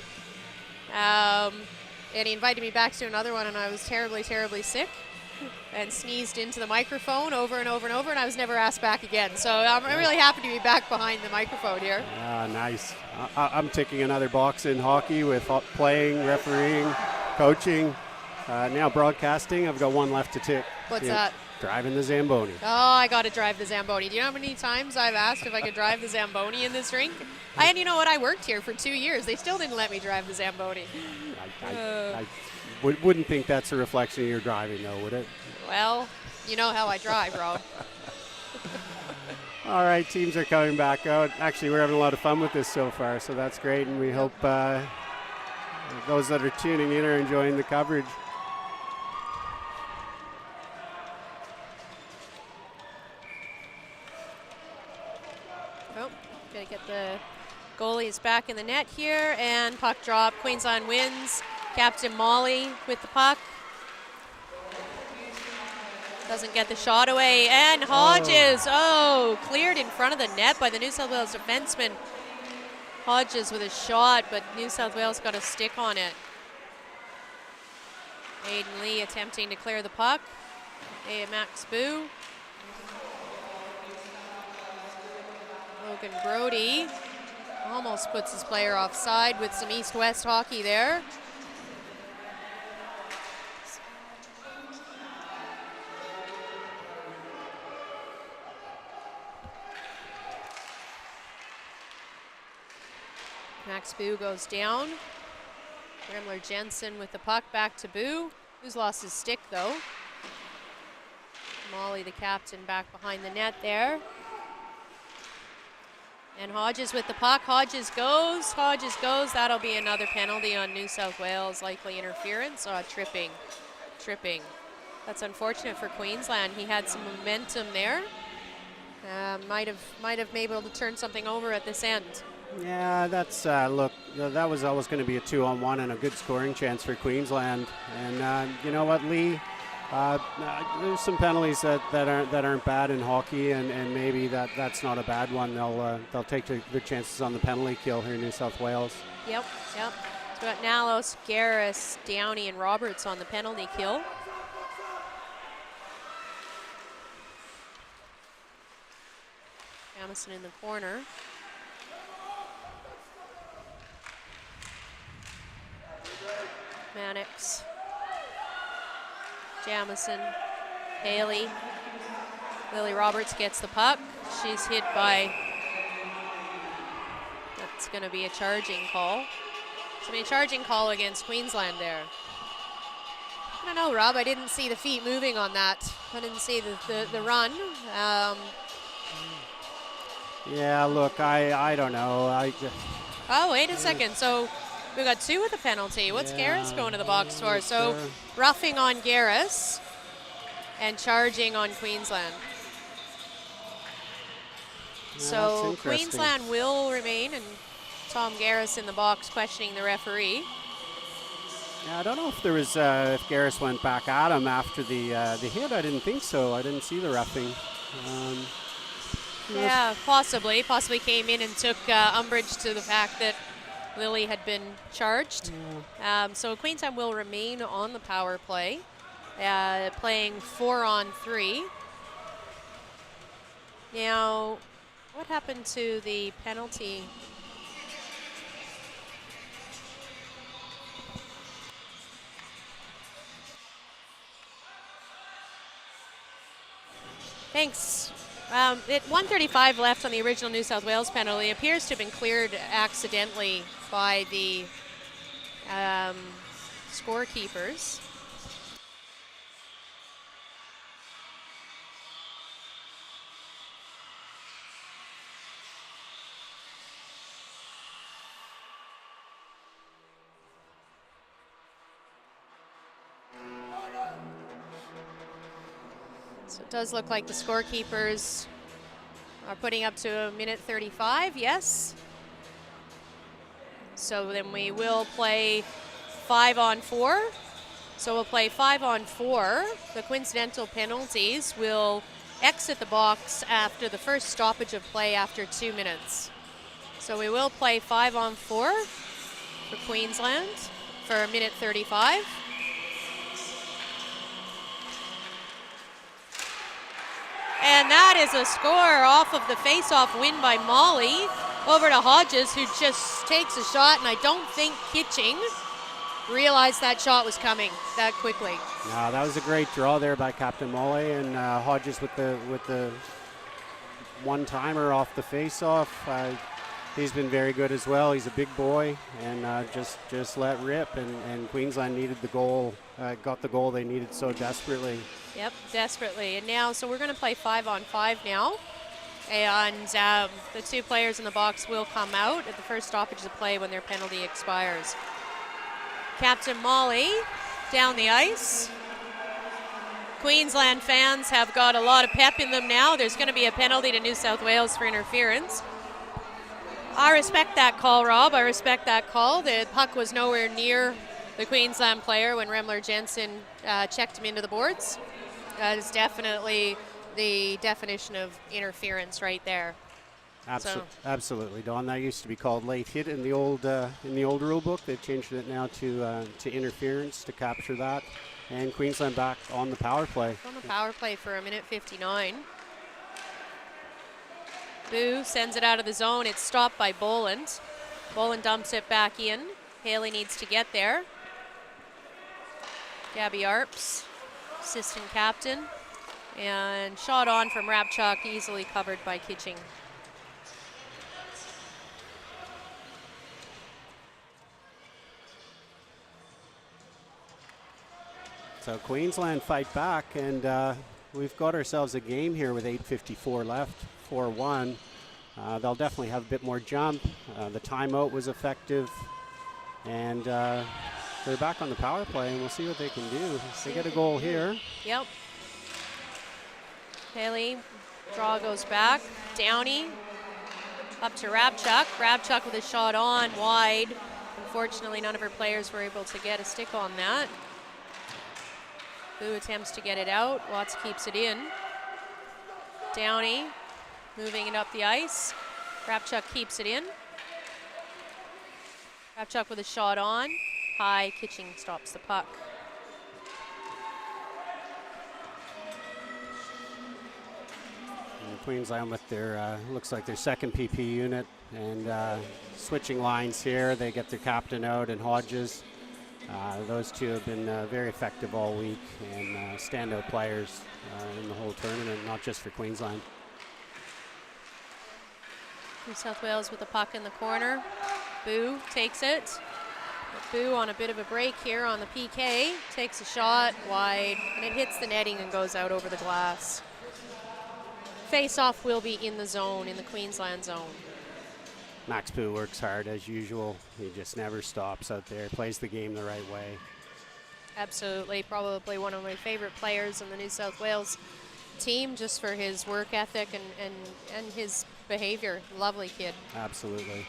And he invited me back to another one, and I was terribly, terribly sick and sneezed into the microphone over and over and over, and I was never asked back again. So I'm really happy to be back behind the microphone here.
Nice. I'm ticking another box in hockey with playing, refereeing, coaching, now broadcasting. I've got one left to tick.
What's that?
Driving the Zamboni.
Oh, I got to drive the Zamboni. Do you know how many times I've asked if I could drive the Zamboni in this rink? And you know what? I worked here for 2 years. They still didn't let me drive the Zamboni.
I wouldn't think that's a reflection of your driving, though, would it?
Well, you know how I drive, Rob.
All right, teams are coming back out. Actually, we're having a lot of fun with this so far, so that's great, and we hope those that are tuning in are enjoying the coverage.
Gotta get the goalies back in the net here, and puck drop. Queensland wins. Captain Molly with the puck. Doesn't get the shot away, and Hodges, cleared in front of the net by the New South Wales defenseman. Hodges with a shot, but New South Wales got a stick on it. Aiden Lee attempting to clear the puck. Max Boo. Logan Brody almost puts his player offside with some east-west hockey there. Max Boo goes down. Remler-Jensen with the puck back to Boo, who's lost his stick though. Molly, the captain, back behind the net there. And Hodges with the puck. Hodges goes. That'll be another penalty on New South Wales, likely interference. Tripping. That's unfortunate for Queensland. He had some momentum there. Might have been able to turn something over at this end.
Yeah, that's look. That was always going to be a 2-on-1 and a good scoring chance for Queensland. And you know what, Lee? There's some penalties that aren't bad in hockey, and maybe that's not a bad one. They'll take good chances on the penalty kill here in New South Wales. Yep.
So we got Nalos, Garris, Downey, and Roberts on the penalty kill. Jamison in the corner. Mannix. Jamison, Haley, Lily Roberts gets the puck. She's hit by, that's going to be a charging call. It's going to be a charging call against Queensland there. I don't know, Rob, I didn't see the feet moving on that. I didn't see the run.
Yeah, look, I don't know.
Oh, wait a second. So we got two with a penalty. What's Garris going to the box for? So roughing on Garris and charging on Queensland.
Yeah,
so Queensland will remain, and Tom Garris in the box questioning the referee.
Yeah, I don't know if there was if Garris went back at him after the hit. I didn't think so. I didn't see the reffing.
Yeah, possibly came in and took umbrage to the fact that Lily had been charged. So Queensland will remain on the power play, playing 4-on-3. Now, what happened to the penalty? Thanks. At 1:35 left on the original New South Wales penalty. It appears to have been cleared accidentally by the scorekeepers. So it does look like the scorekeepers are putting up to a minute 35, yes. So then we will play 5-on-4. So we'll play 5-on-4. The coincidental penalties will exit the box after the first stoppage of play after 2 minutes. So we will play 5-on-4 for Queensland for a minute 35. And that is a score off of the face-off win by Molly over to Hodges, who just takes a shot, and I don't think Kitching realized that shot was coming that quickly.
No, that was a great draw there by Captain Molly, and Hodges with the one-timer off the face-off. He's been very good as well. He's a big boy, and just let rip, and Queensland needed the goal, got the goal they needed so desperately.
Yep, desperately. And now, so we're going to play 5-on-5 now. And the two players in the box will come out at the first stoppage of play when their penalty expires. Captain Molly down the ice. Queensland fans have got a lot of pep in them now. There's going to be a penalty to New South Wales for interference. I respect that call, Rob. I respect that call. The puck was nowhere near the Queensland player when Remler Jensen checked him into the boards. That is definitely the definition of interference right there.
Absolutely, Don. That used to be called late hit in the old rule book. They've changed it now to interference to capture that. And Queensland back on the power play.
On the power play for a minute 59. Boo sends it out of the zone. It's stopped by Boland. Boland dumps it back in. Haley needs to get there. Gabby Arps, assistant captain. And shot on from Rapchuk, easily covered by Kitching.
So Queensland fight back, and we've got ourselves a game here with 8:54 left, 4-1. They'll definitely have a bit more jump. The timeout was effective, and they're back on the power play, and we'll see what they can do. They get a goal here.
Yep. Haley, draw goes back. Downey up to Rapchuk. Rapchuk with a shot on, wide. Unfortunately, none of her players were able to get a stick on that. Boo attempts to get it out. Watts keeps it in. Downey moving it up the ice. Rapchuk keeps it in. Rapchuk with a shot on. High, Kitching stops the puck.
And Queensland with their, looks like their second PP unit, and switching lines here. They get their captain out and Hodges. Those two have been very effective all week, and standout players in the whole tournament, not just for Queensland.
New South Wales with the puck in the corner. Boo takes it. Boo on a bit of a break here on the PK. Takes a shot wide, and it hits the netting and goes out over the glass. Face-off will be in the zone, in the Queensland zone.
Max Boo works hard as usual. He just never stops out there. Plays the game the right way.
Absolutely, probably one of my favorite players in the New South Wales team, just for his work ethic and his behavior. Lovely kid.
Absolutely.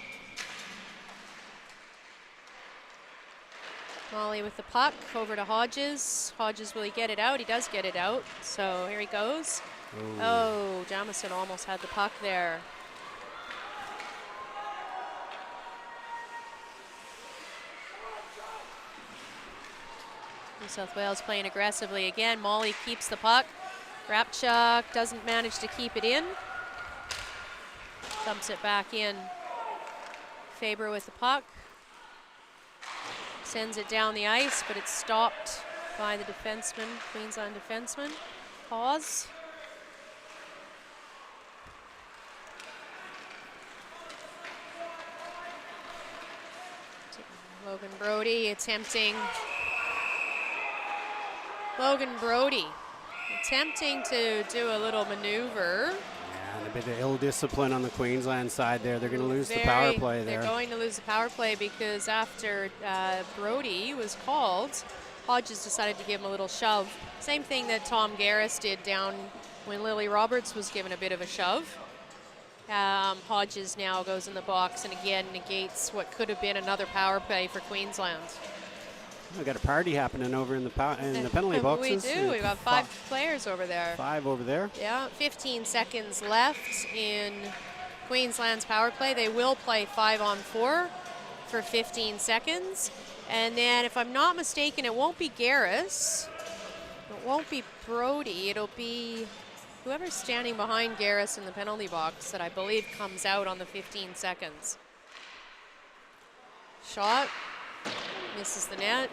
Molly with the puck, over to Hodges. Hodges, will he get it out? He does get it out, so here he goes. Oh, Jamison almost had the puck there. New South Wales playing aggressively again. Molly keeps the puck. Rapchuk doesn't manage to keep it in. Dumps it back in. Faber with the puck. Sends it down the ice, but it's stopped by the defenseman, Queensland defenseman. Pause. Logan Brody attempting. Logan Brody attempting to do a little maneuver.
And a bit of ill discipline on the Queensland side there. They're going to lose the power play there.
They're going to lose the power play because after Brody was called, Hodges decided to give him a little shove. Same thing that Tom Garris did down when Lily Roberts was given a bit of a shove. Hodges now goes in the box and again negates what could have been another power play for Queensland.
We've got a party happening over in the penalty boxes.
We do. We've got 5 players over there.
5 over there.
Yeah, 15 seconds left in Queensland's power play. They will play 5-on-4 for 15 seconds. And then, if I'm not mistaken, it won't be Garris. It won't be Brody. It'll be whoever's standing behind Garris in the penalty box that I believe comes out on the 15 seconds. Shot. Misses the net.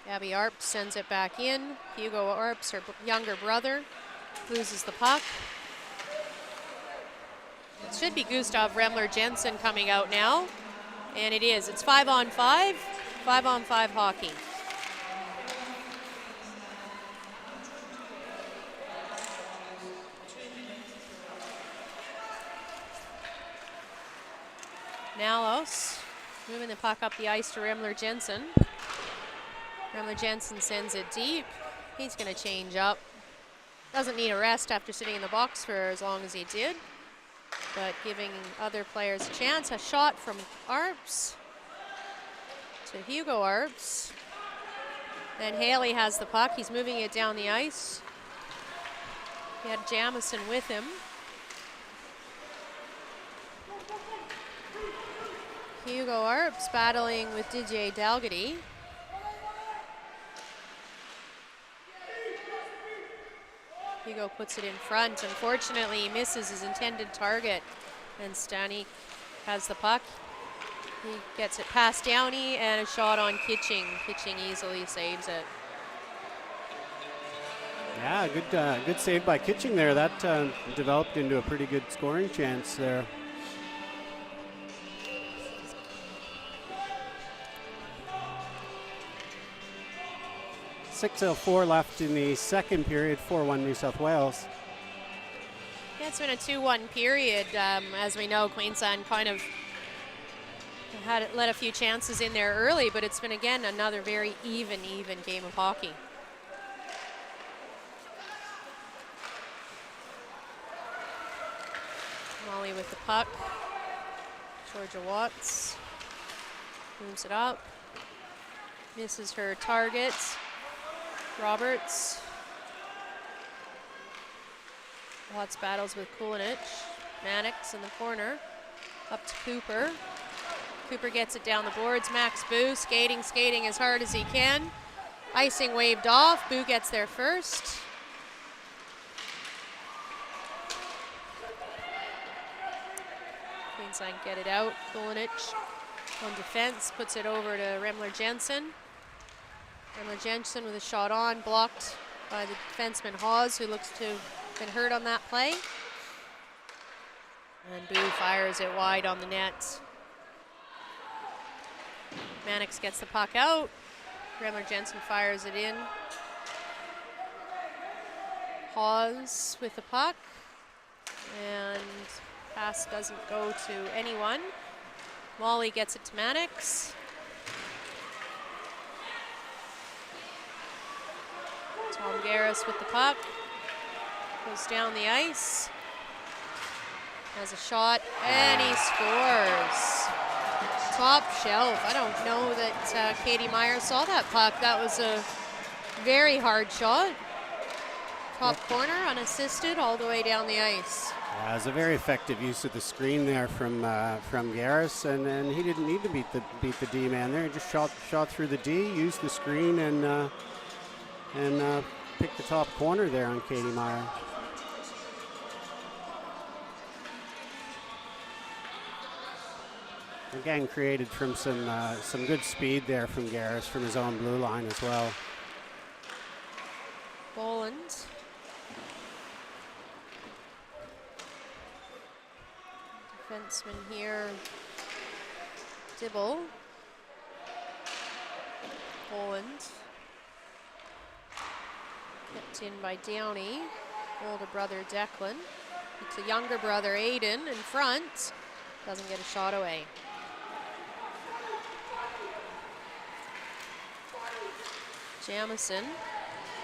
Abby Arp sends it back in. Hugo Arps, her younger brother, loses the puck. It should be Gustav Remler-Jensen coming out now. And it is. It's 5-on-5. 5-on-5 hockey. Nalos moving the puck up the ice to Remler-Jensen. Remler-Jensen sends it deep. He's going to change up. Doesn't need a rest after sitting in the box for as long as he did, but giving other players a chance. A shot from Arps to Hugo Arps. Then Haley has the puck. He's moving it down the ice. He had Jamison with him. Hugo Arps battling with DJ Dalgety. Hugo puts it in front. Unfortunately, he misses his intended target. And Stanek has the puck. He gets it past Downey and a shot on Kitching. Kitching easily saves it.
Yeah, good save by Kitching there. That developed into a pretty good scoring chance there. 6:04 left in the second period, 4-1 New South Wales.
Yeah, it's been a 2-1 period. As we know, Queensland kind of let a few chances in there early, but it's been, again, another very even game of hockey. Molly with the puck. Georgia Watts moves it up. Misses her target. Roberts. Watts battles with Kulinich. Mannix in the corner. Up to Cooper. Cooper gets it down the boards. Max Boo skating as hard as he can. Icing waved off. Boo gets there first. Queensland get it out. Kulinich on defense. Puts it over to Remler-Jensen. Remler-Jensen with a shot on, blocked by the defenseman Hawes, who looks to have been hurt on that play. And Boo fires it wide on the net. Mannix gets the puck out. Remler-Jensen fires it in. Hawes with the puck. And pass doesn't go to anyone. Molly gets it to Mannix. Tom Garris with the puck. Goes down the ice. Has a shot, and he scores. Top shelf. I don't know that Katie Meyer saw that puck. That was a very hard shot. Top corner, unassisted, all the way down the ice.
Yeah, it was a very effective use of the screen there from Garris, and he didn't need to beat the D man there. He just shot through the D, used the screen, and picked the top corner there on Katie Meyer. Again, created from some good speed there from Garris from his own blue line as well.
Boland. Defenseman here. Dibble. Boland. Kept in by Downey. Older brother Declan. It's a younger brother Aiden in front. Doesn't get a shot away. Jamison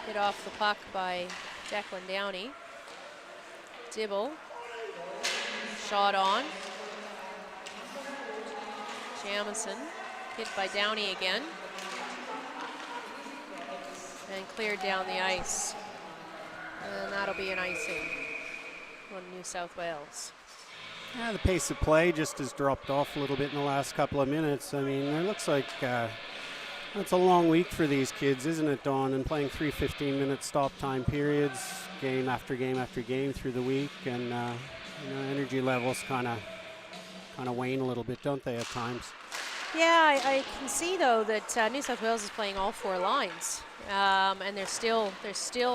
hit off the puck by Declan Downey. Dibble. Shot on. Jamison hit by Downey again. And cleared down the ice. And that'll be an icing on New South Wales.
Yeah, the pace of play just has dropped off a little bit in the last couple of minutes. I mean, it looks like it's a long week for these kids, isn't it, Dawn? And playing 3 15-minute stop time periods, game after game after game through the week, and energy levels kind of wane a little bit, don't they, at times?
Yeah, I can see though that New South Wales is playing all 4 lines, and they're still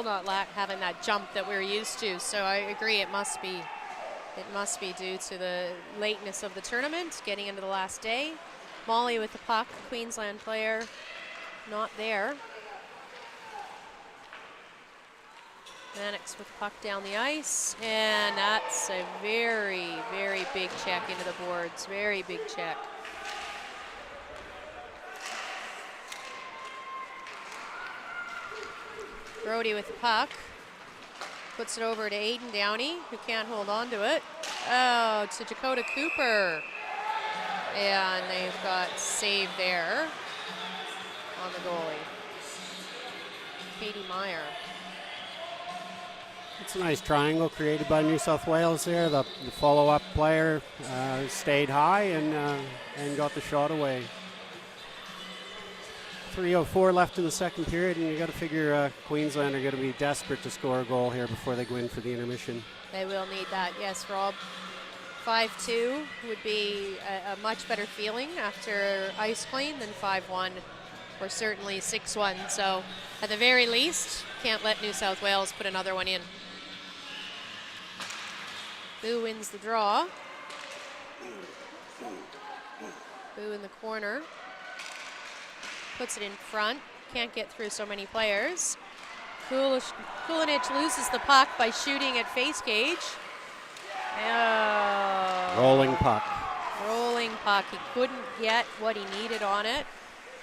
not having that jump that we're used to. So I agree, it must be due to the lateness of the tournament, getting into the last day. Molly with the puck, Queensland player, not there. Mannix with the puck down the ice, and that's a very, very big check into the boards, very big check. Brody with the puck, puts it over to Aiden Downey, who can't hold on to it. Oh, to Dakota Cooper. And they've got save there on the goalie. Katie Meyer.
It's a nice triangle created by New South Wales there. The follow-up player stayed high and got the shot away. 3:04 left in the second period, and you got to figure Queensland are going to be desperate to score a goal here before they go in for the intermission.
They will need that, yes, Rob. 5-2 would be a much better feeling after ice clean than 5-1 or certainly 6-1. So at the very least, can't let New South Wales put another one in. Boo wins the draw. Boo in the corner. Puts it in front. Can't get through so many players. Kulinich loses the puck by shooting at face cage. Oh.
Rolling puck.
Rolling puck. He couldn't get what he needed on it.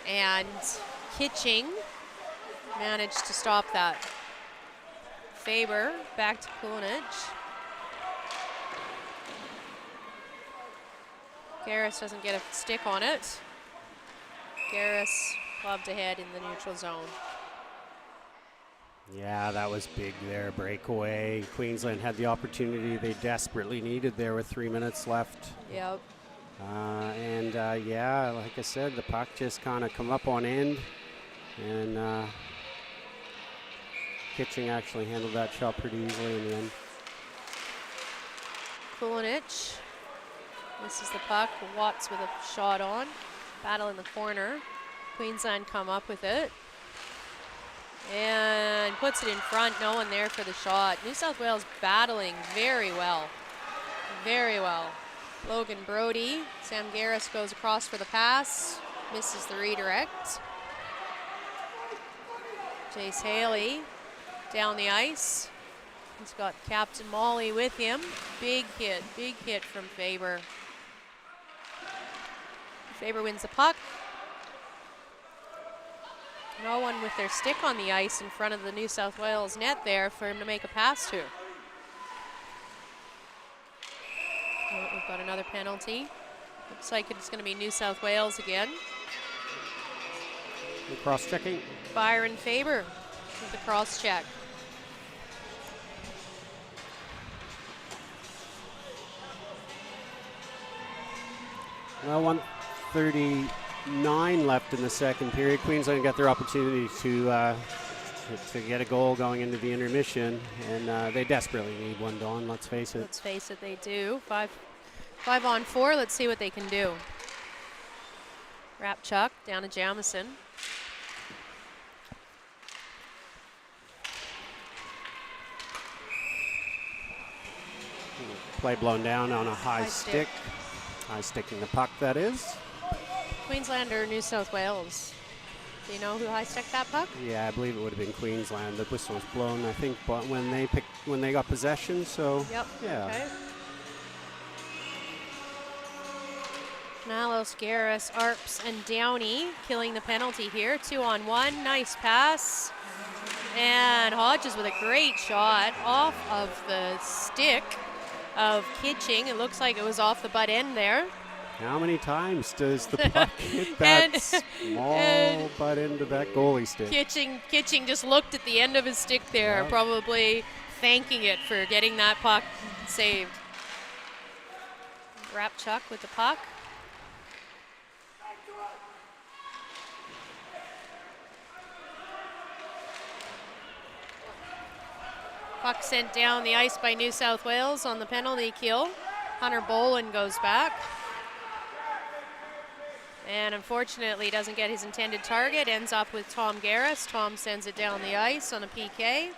And Kitching managed to stop that. Faber back to Kulinich. Garris doesn't get a stick on it. Garris clubbed ahead in the neutral zone.
Yeah, that was big there, breakaway. Queensland had the opportunity they desperately needed there with 3 minutes left.
Yep.
Yeah, like I said, the puck just kind of come up on end, and Kitching actually handled that shot pretty easily in the end.
Kulinich misses the puck. Watts with a shot on. Battle in the corner. Queensland come up with it. And puts it in front. No one there for the shot. New South Wales battling very well. Very well. Logan Brody. Sam Garris goes across for the pass. Misses the redirect. Jace Haley down the ice. He's got Captain Molly with him. Big hit from Faber. Faber wins the puck. No one with their stick on the ice in front of the New South Wales net there for him to make a pass to. Oh, we've got another penalty. Looks like it's going to be New South Wales again.
Cross-checking.
Byron Faber with the cross-check.
Well, 1:39 left in the second period. Queensland got their opportunity to get a goal going into the intermission, and they desperately need one, Dawn, let's face it.
Let's face it, they do. Five on 4. Let's see what they can do. Rapchuk down to Jamison.
Play blown down on a high stick. High sticking the puck, that is.
Queensland or New South Wales? Do you know who high sticked that puck?
Yeah, I believe it would have been Queensland. The whistle was blown, I think, but when they got possession, so
yep.
Yeah.
Okay. Nalos, Garris, Arps, and Downey killing the penalty here. 2-on-1, nice pass. And Hodges with a great shot off of the stick of Kitching. It looks like it was off the butt end there.
How many times does the puck hit that small butt end of that goalie stick?
Kitching just looked at the end of his stick there,
Yep.
probably thanking it for getting that puck saved. Rapchuk with the puck. Puck sent down the ice by New South Wales on the penalty kill. Hunter Boland goes back. And unfortunately doesn't get his intended target. Ends up with Tom Garris. Tom sends it down the ice on a PK.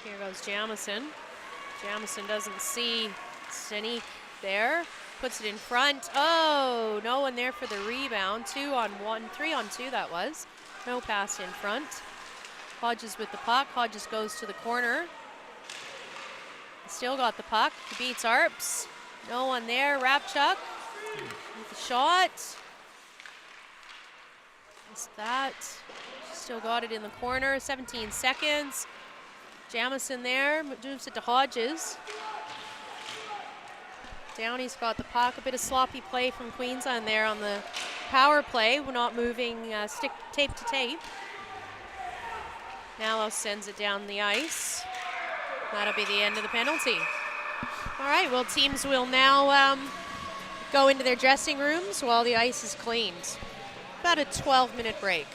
Here goes Jamison. Jamison doesn't see Stanek there. Puts it in front. Oh, no one there for the rebound. 2-on-1, 3-on-2 that was. No pass in front. Hodges with the puck. Hodges goes to the corner. Still got the puck. He beats Arps. No one there. Rapchuk with the shot. Missed that. Still got it in the corner. 17 seconds. Jamison there. Moves it to Hodges. Downey's got the puck. A bit of sloppy play from Queensland there on the power play. We're not moving stick tape to tape. Nalos sends it down the ice. That'll be the end of the penalty. All right, well, teams will now go into their dressing rooms while the ice is cleaned. About a 12-minute break.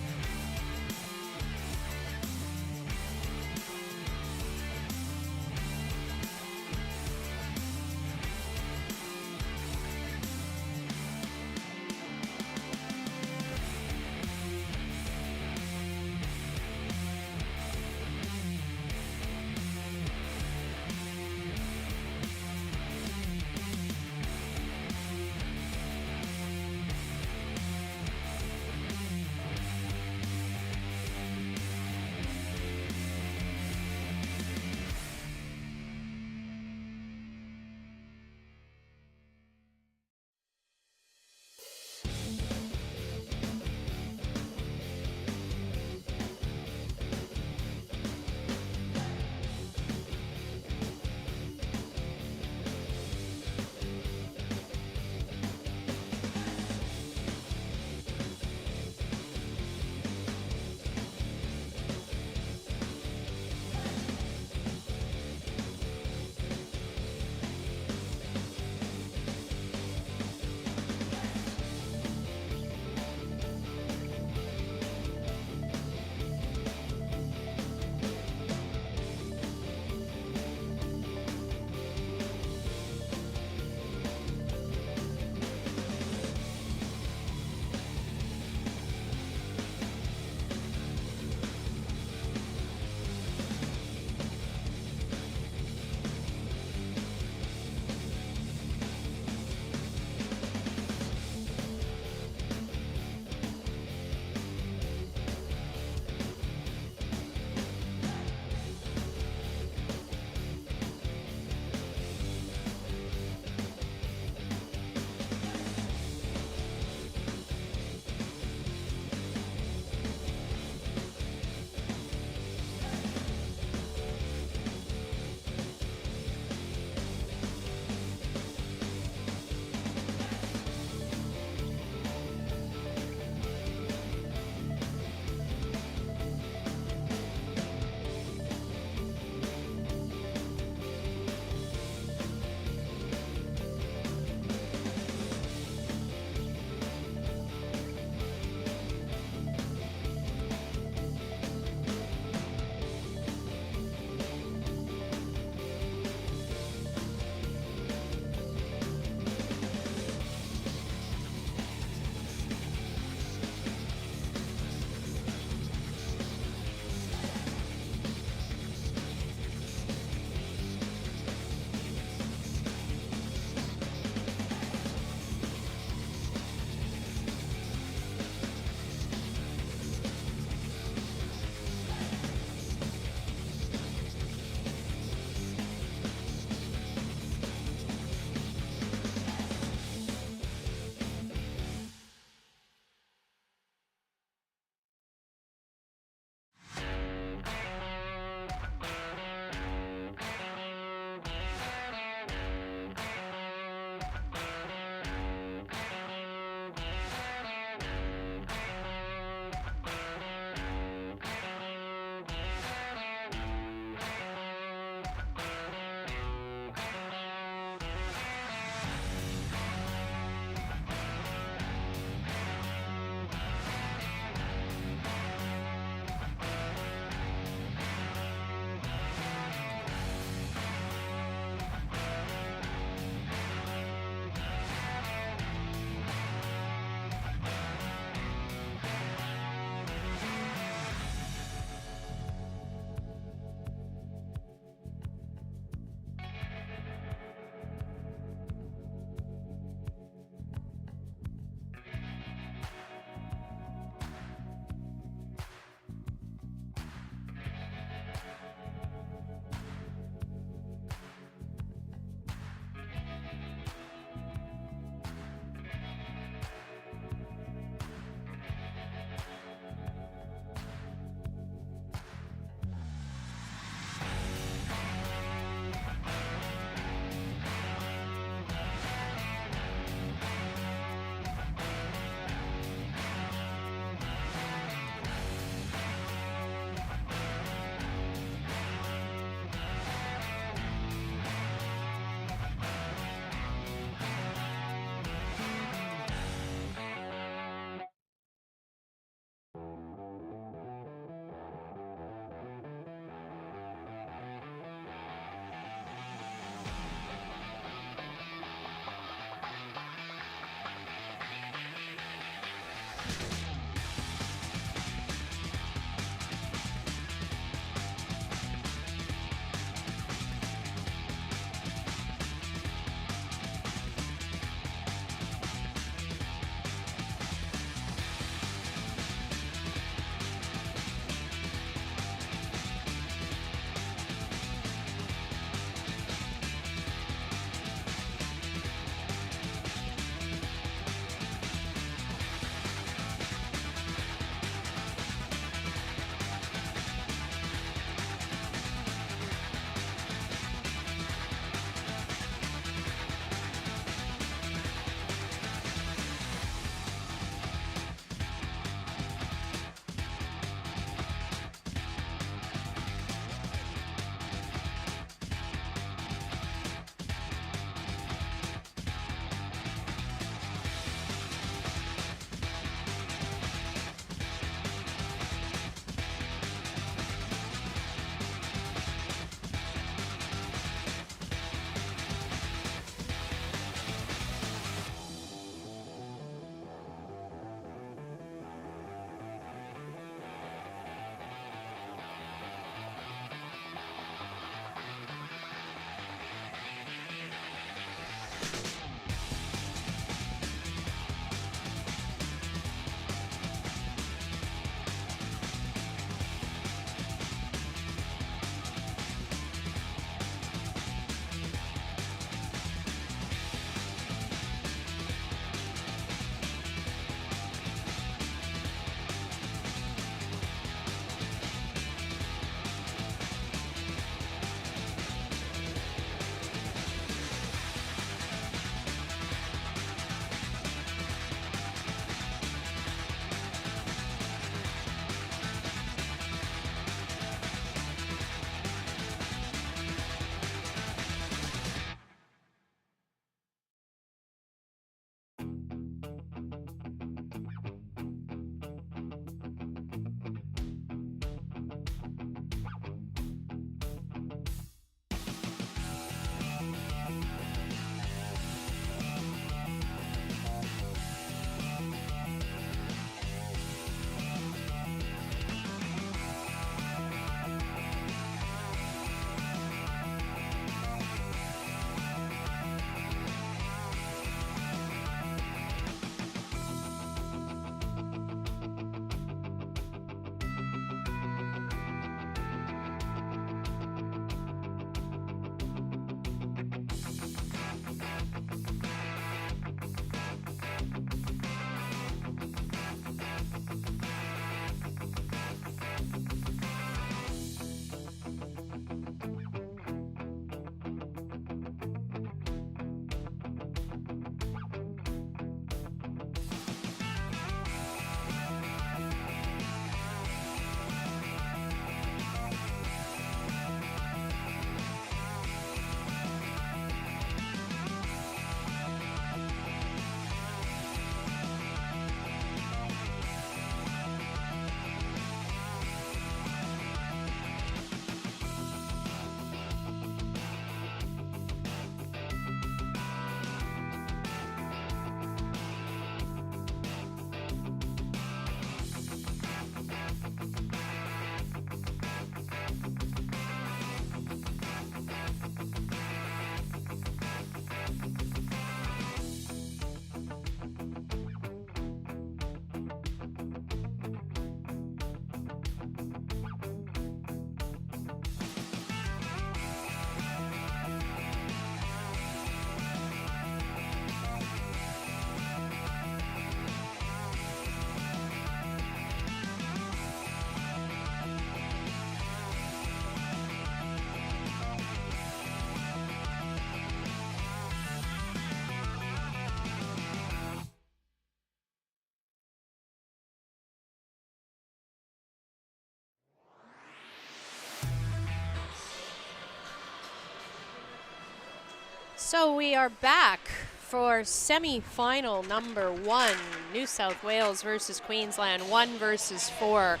So we are back for semi-final number 1, New South Wales versus Queensland, 1 versus 4.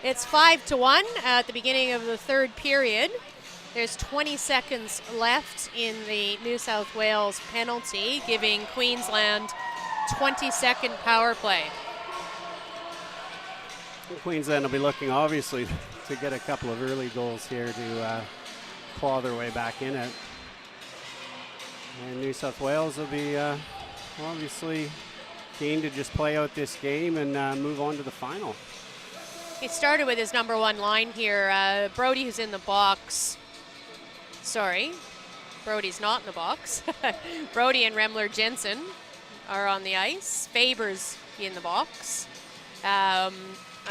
It's 5-1 at the beginning of the third period. There's 20 seconds left in the New South Wales penalty, giving Queensland 20-second power play.
Queensland will be looking, obviously, to get a couple of early goals here to claw their way back in it. And New South Wales will be obviously keen to just play out this game and move on to the final.
He started with his number 1 line here. Brody, who's in the box. Sorry, Brody's not in the box. Brody and Remler Jensen are on the ice. Faber's in the box. I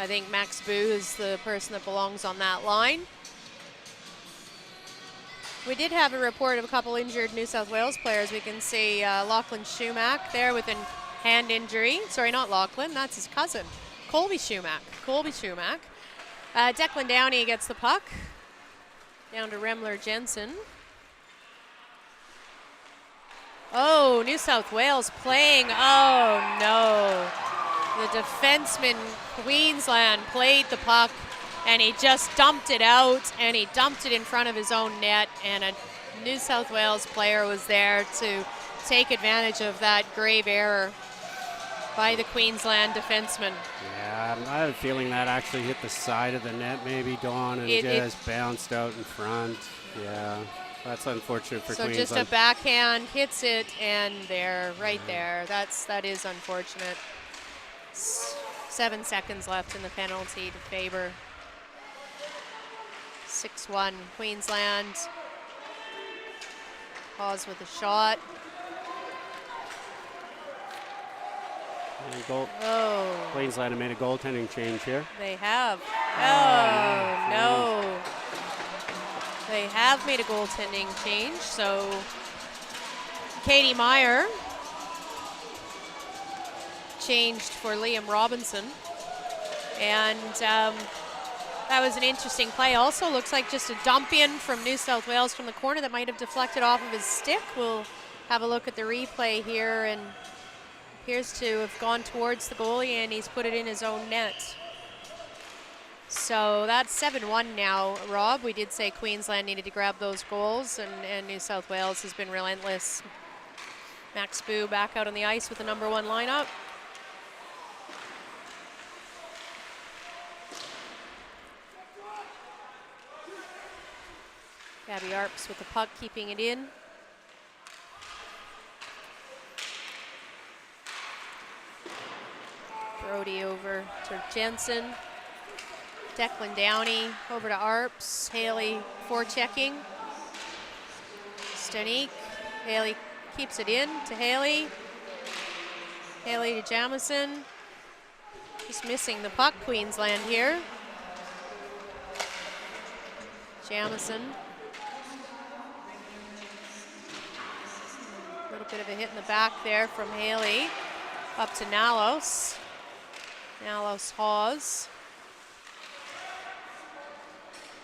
think Max Boo is the person that belongs on that line. We did have a report of a couple injured New South Wales players. We can see Lachlan Schumack there with a hand injury. Sorry, not Lachlan, that's his cousin. Colby Schumack. Declan Downey gets the puck. Down to Remler Jensen. Oh, New South Wales playing. Oh, no. The defenseman, Queensland, played the puck, and he just dumped it out, and he dumped it in front of his own net, and a New South Wales player was there to take advantage of that grave error by the Queensland defenseman.
Yeah, I have a feeling that actually hit the side of the net maybe, Dawn, and just bounced out in front. Yeah, that's unfortunate for Queensland.
So just a backhand, hits it, and there, right there. That is unfortunate. 7 seconds left in the penalty to Faber. 6-1 Queensland. Pause with a shot. Queensland have made a goaltending change here. They have. Oh, no. They have made a goaltending change. So Katie Meyer changed for Liam Robinson. And that was an interesting play. Also looks like just a dump in from New South Wales from the corner that might have deflected off of his stick. We'll have a look at the replay here, and appears to have gone towards the goalie, and he's put it in his own net. So that's 7-1 now, Rob. We did say Queensland needed to grab those goals, and New South Wales has been relentless. Max Boo back out on the ice with the number 1 lineup. Gabby Arps with the puck, keeping it in. Brody over to Jensen. Declan Downey over to Arps. Haley forechecking. Stanik. Haley keeps it in to Haley. Haley to Jamison. Just missing the puck, Queensland here. Jamison. A little bit of a hit in the back there from Haley. Up to Nalos. Nalos Hawes.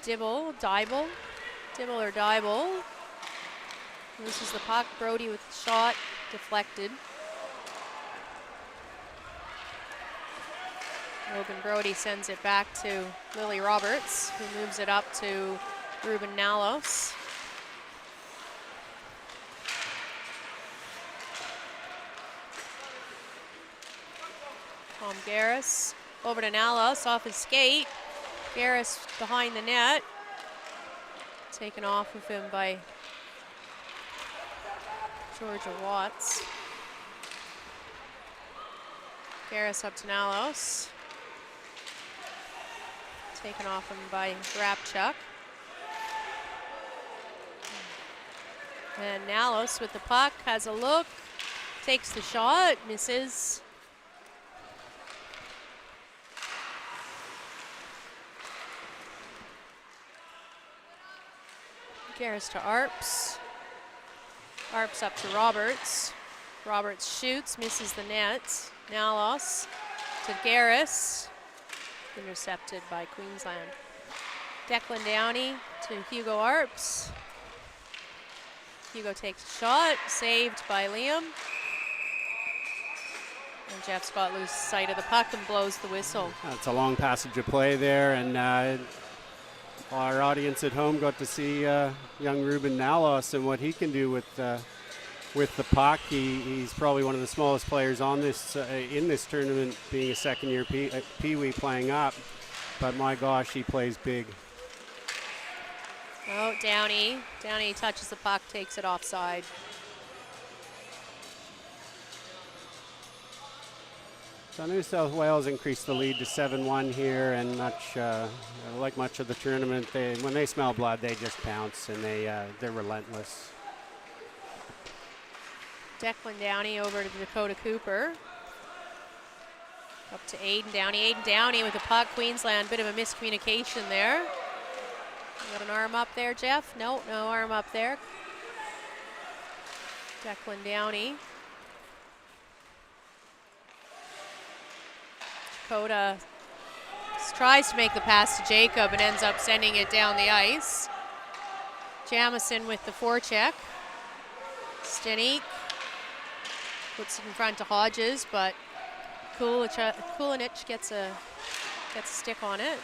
Dibble or Dibble. Loses the puck. Brody with the shot. Deflected. Logan Brody sends it back to Lily Roberts, who moves it up to Ruben Nalos. Tom Garris over to Nalos, off his skate. Garris behind the net. Taken off of him by Georgia Watts. Garris up to Nalos. Taken off him by Grabchuk. And Nalos with the puck, has a look, takes the shot, misses. Garris to Arps. Arps up to Roberts. Roberts shoots, misses the net. Nalos to Garris. Intercepted by Queensland. Declan Downey to Hugo Arps. Hugo takes a shot, saved by Liam. And Jeff's got loose sight of the puck and blows the whistle.
That's a long passage of play there, and our audience at home got to see young Ruben Nalos and what he can do with the puck. He's probably one of the smallest players on this in this tournament, being a second-year Pee-wee playing up. But my gosh, he plays big.
Oh, Downey. Downey touches the puck, takes it offside.
So New South Wales increased the lead to 7-1 here, and like much of the tournament, when they smell blood, they just pounce, and they're relentless.
Declan Downey over to Dakota Cooper. Up to Aiden Downey. Aiden Downey with the puck. Queensland, bit of a miscommunication there. You got an arm up there, Jeff? No arm up there. Declan Downey. Dakota tries to make the pass to Jacob and ends up sending it down the ice. Jamison with the forecheck. Stenik puts it in front of Hodges, but Kulinich gets a stick on it.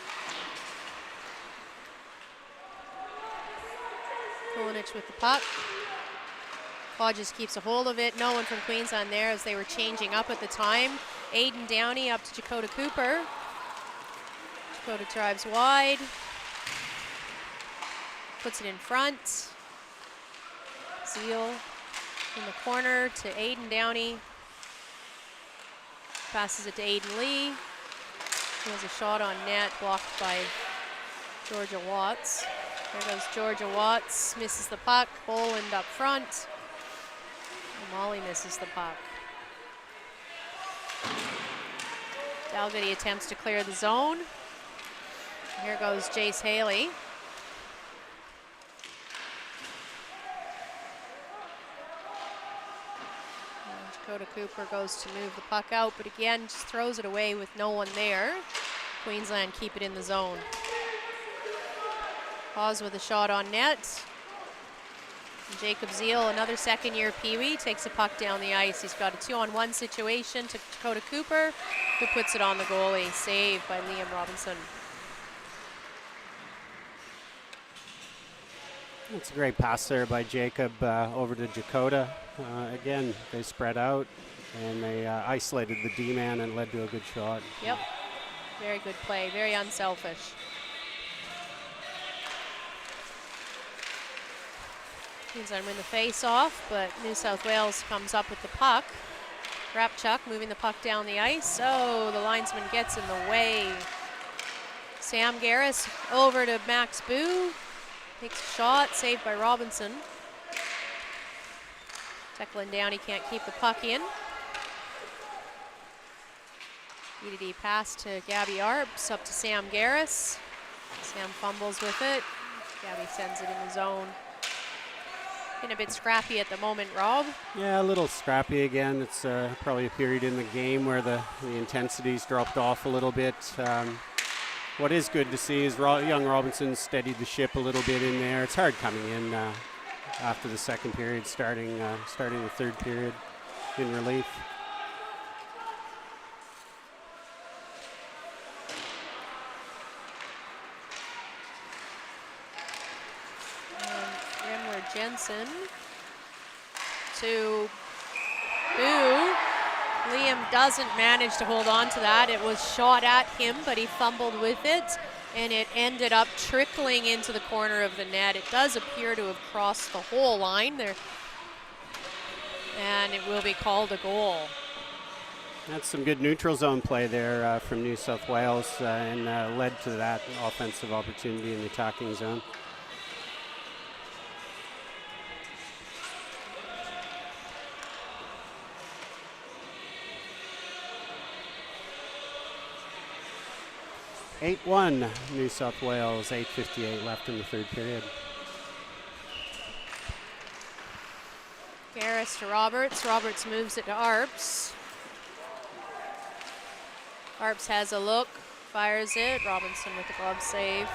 Kulinich with the puck. Hodges keeps a hold of it. No one from Queensland there as they were changing up at the time. Aiden Downey up to Dakota Cooper. Dakota drives wide. Puts it in front. Zeal in the corner to Aiden Downey. Passes it to Aiden Lee. He has a shot on net, blocked by Georgia Watts. There goes Georgia Watts, misses the puck. Boland up front. And Molly misses the puck. Dalgety attempts to clear the zone. Here goes Jace Haley. Dakota Cooper goes to move the puck out, but again, just throws it away with no one there. Queensland keep it in the zone. Hawes with a shot on net. And Jacob Zeal, another second-year Pee-wee, takes a puck down the ice. He's got a 2-on-1 situation to Dakota Cooper, who puts it on the goalie. Saved by Liam Robinson.
It's a great pass there by Jacob over to Dakota. Again, they spread out and they isolated the D-man and led to a good shot.
Yep, very good play, very unselfish. Queensland win the face-off, but New South Wales comes up with the puck. Rapchuk moving the puck down the ice. Oh, the linesman gets in the way. Sam Garris over to Max Boo. Takes a shot, saved by Robinson. Declan Downey can't keep the puck in. EDD pass to Gabby Arps, up to Sam Garris. Sam fumbles with it. Gabby sends it in the zone. Been a bit scrappy at the moment, Rob.
Yeah, a little scrappy again. It's probably a period in the game where the intensity's dropped off a little bit. What is good to see is young Robinson steadied the ship a little bit in there. It's hard coming in after the second period, starting the third period in relief.
Remler Jensen to Boo. Liam doesn't manage to hold on to that. It was shot at him, but he fumbled with it, and it ended up trickling into the corner of the net. It does appear to have crossed the whole line there, and it will be called a goal.
That's some good neutral zone play there from New South Wales and led to that offensive opportunity in the attacking zone. (8-1) New South Wales, 8:58 left in the third period.
Garris to Roberts. Roberts moves it to Arps. Arps has a look, fires it. Robinson with the glove save.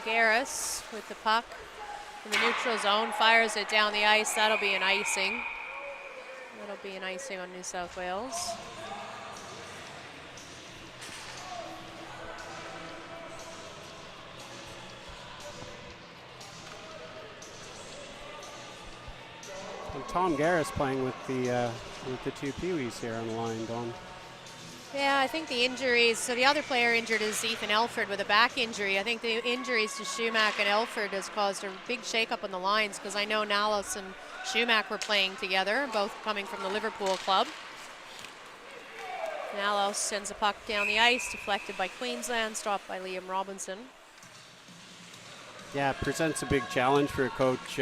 Garris with the puck in the neutral zone, fires it down the ice. That'll be an icing. That'll be an icing on New South Wales.
And Tom Garris playing with the two Pee-wees here on the line, Don.
Yeah, I think the injuries, so the other player injured is Ethan Elford with a back injury. I think the injuries to Schumack and Elford has caused a big shakeup on the lines, because I know Nalos and Schumack were playing together, both coming from the Liverpool club. Nalos sends a puck down the ice, deflected by Queensland, stopped by Liam Robinson.
Yeah, it presents a big challenge for a coach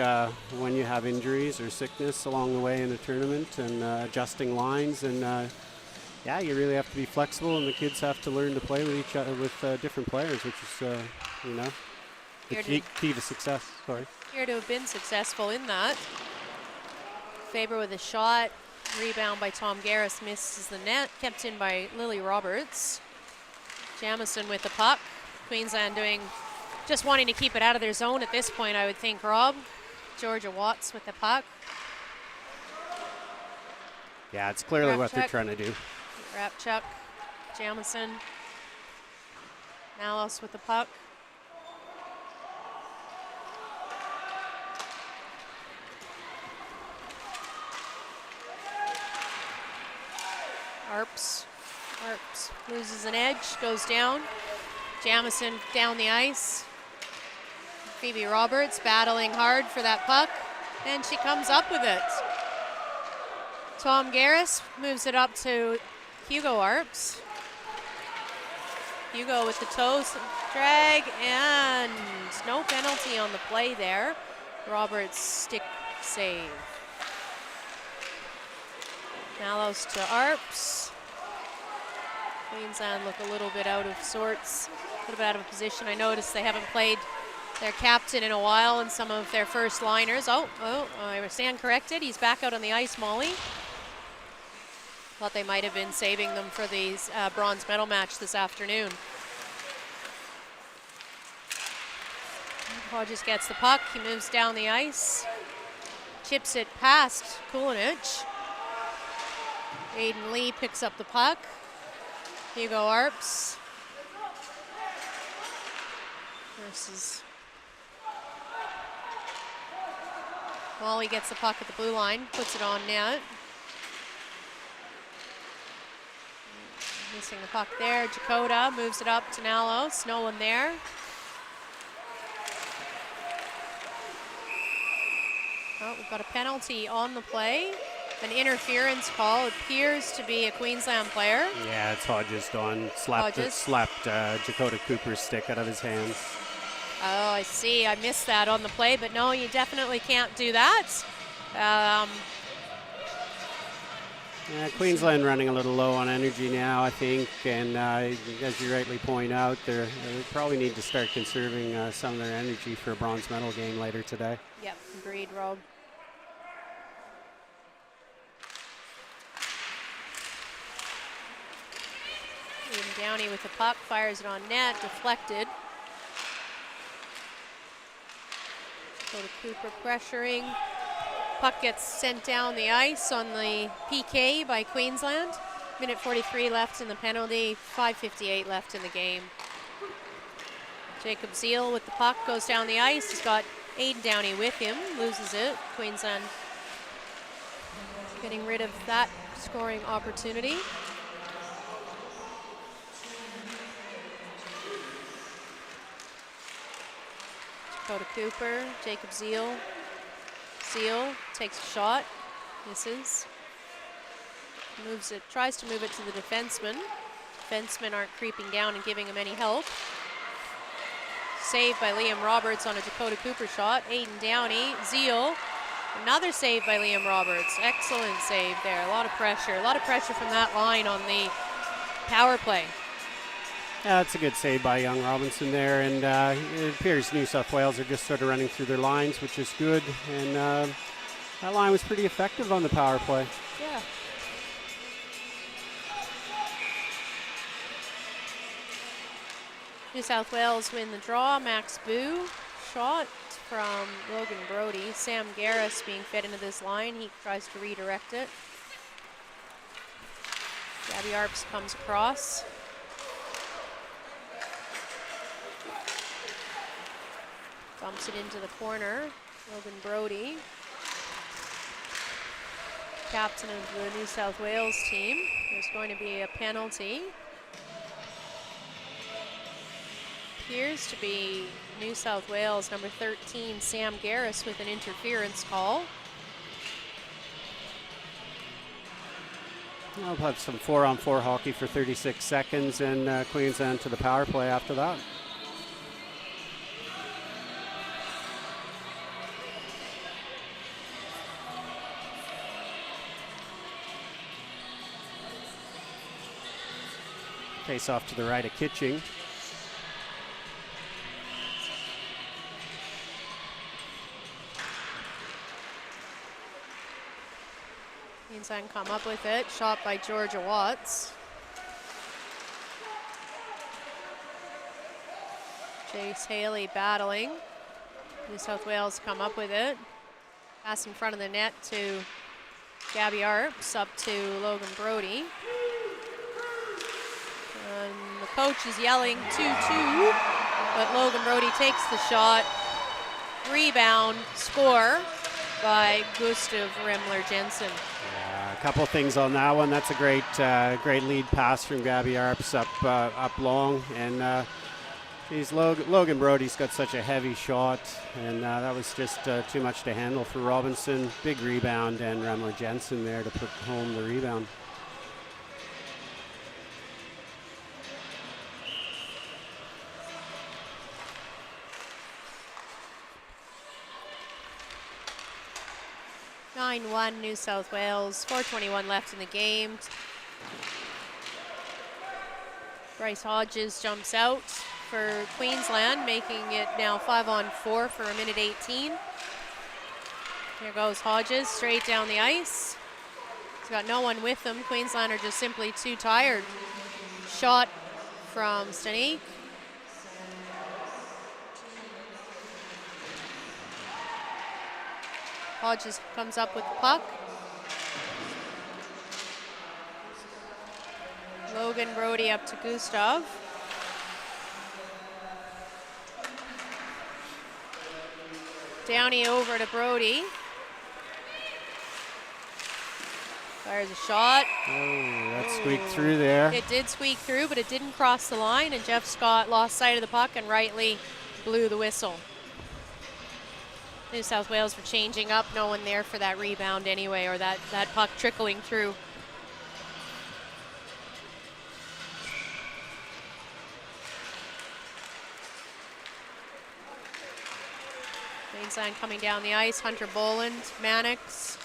when you have injuries or sickness along the way in a tournament, and adjusting lines, and yeah, you really have to be flexible, and the kids have to learn to play with each other, with different players, which is, you know, the key to success. Sorry.
Here to have been successful in that. Faber with a shot, rebound by Tom Garris, misses the net, kept in by Lily Roberts. Jamison with the puck. Queensland just wanting to keep it out of their zone at this point, I would think, Rob. Georgia Watts with the puck.
Yeah, it's clearly what they're trying to do.
Rapchuk, Jamison, Nalos with the puck. Arps loses an edge, goes down. Jamison down the ice. Phoebe Roberts battling hard for that puck, and she comes up with it. Tom Garris moves it up to Hugo Arps. Hugo with the toes drag, and no penalty on the play there. Roberts stick save. Nalos to Arps. Queensland look a little bit out of sorts, a little bit out of position. I noticed they haven't played their captain in a while in some of their first liners. I stand corrected. He's back out on the ice, Molly. Thought they might have been saving them for the bronze medal match this afternoon. Hodges gets the puck. He moves down the ice. Chips it past Kulinich. Aiden Lee picks up the puck. Hugo Arps versus Molly gets the puck at the blue line, puts it on net. Missing the puck there. Jakota moves it up to Nalos. No one there. Oh, we've got a penalty on the play. An interference call. It appears to be a Queensland player.
Yeah, it's Hodges, Don. Slapped Jakota Cooper's stick out of his hands.
Oh, I see. I missed that on the play, but no, you definitely can't do that.
Yeah, Queensland running a little low on energy now, I think, and as you rightly point out, they probably need to start conserving some of their energy for a bronze medal game later today.
Yep, agreed, Rob. Ian Downey with the puck, fires it on net, deflected. Go to Cooper pressuring. Puck gets sent down the ice on the PK by Queensland. Minute 43 left in the penalty, 5:58 left in the game. Jacob Zeal with the puck goes down the ice. He's got Aiden Downey with him, loses it. Queensland getting rid of that scoring opportunity. Dakota Cooper, Jacob Zeal. Zeal takes a shot, misses. Moves it, tries to move it to the defenseman. Defensemen aren't creeping down and giving him any help. Saved by Liam Roberts on a Dakota Cooper shot. Aiden Downey, Zeal. Another save by Liam Roberts. Excellent save there. A lot of pressure from that line on the power play.
Yeah, that's a good save by young Robinson there, and it appears New South Wales are just sort of running through their lines, which is good, and that line was pretty effective on the power play.
Yeah. New South Wales win the draw. Max Boo shot from Logan Brody. Sam Garris being fed into this line. He tries to redirect it. Gabby Arps comes across. Dumps it into the corner. Logan Brody, captain of the New South Wales team. There's going to be a penalty. Appears to be New South Wales number 13, Sam Garris, with an interference call.
I'll have some 4-on-4 hockey for 36 seconds, and Queensland to the power play after that. Face off to the right of Kitching.
Queensland come up with it. Shot by Georgia Watts. Chase Haley battling. New South Wales come up with it. Pass in front of the net to Gabby Arps, up to Logan Brody. And the coach is yelling 2-2, but Logan Brody takes the shot. Rebound, score by Gustav Remler-Jensen.
A couple things on that one. That's a great lead pass from Gabby Arps up long, and Logan Brody's got such a heavy shot, and that was just too much to handle for Robinson. Big rebound, and Remler-Jensen there to put home the rebound.
New South Wales, 4:21 left in the game. Bryce Hodges jumps out for Queensland, making it now 5-on-4 for 1:18. Here goes Hodges straight down the ice. He's got no one with him. Queensland are just simply too tired. Shot from Stanek. Hodges comes up with the puck. Logan Brody up to Gustav. Downey over to Brody. Fires a shot.
Oh, that squeaked through there.
It did squeak through, but it didn't cross the line, and Jeff Scott lost sight of the puck and rightly blew the whistle. New South Wales were changing up, no one there for that rebound anyway, or that puck trickling through. Queensland coming down the ice. Hunter Boland, Mannix.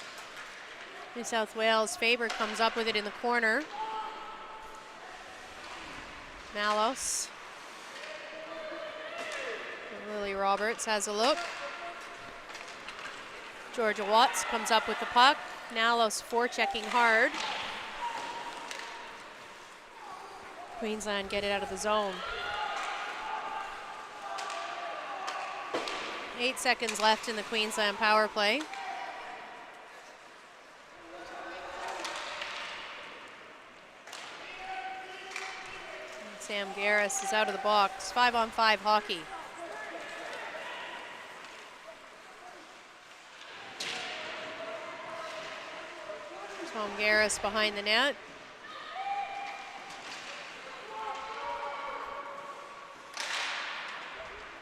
New South Wales, Faber comes up with it in the corner. Malos. Lily Roberts has a look. Georgia Watts comes up with the puck. Nalos forechecking hard. Queensland get it out of the zone. 8 seconds left in the Queensland power play. And Sam Garris is out of the box. 5-on-5 hockey. Tom Garris behind the net.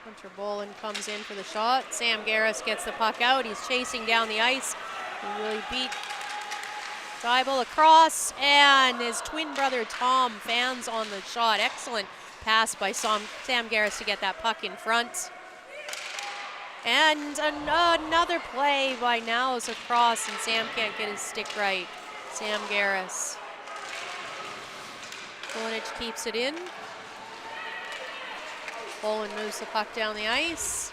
Hunter Boland comes in for the shot. Sam Garris gets the puck out. He's chasing down the ice. He really beat Dybel across, and his twin brother Tom fans on the shot. Excellent pass by Sam Garris to get that puck in front. And another play by Nalos across, and Sam can't get his stick right. Sam Garris. Bolanich keeps it in. Boland moves the puck down the ice.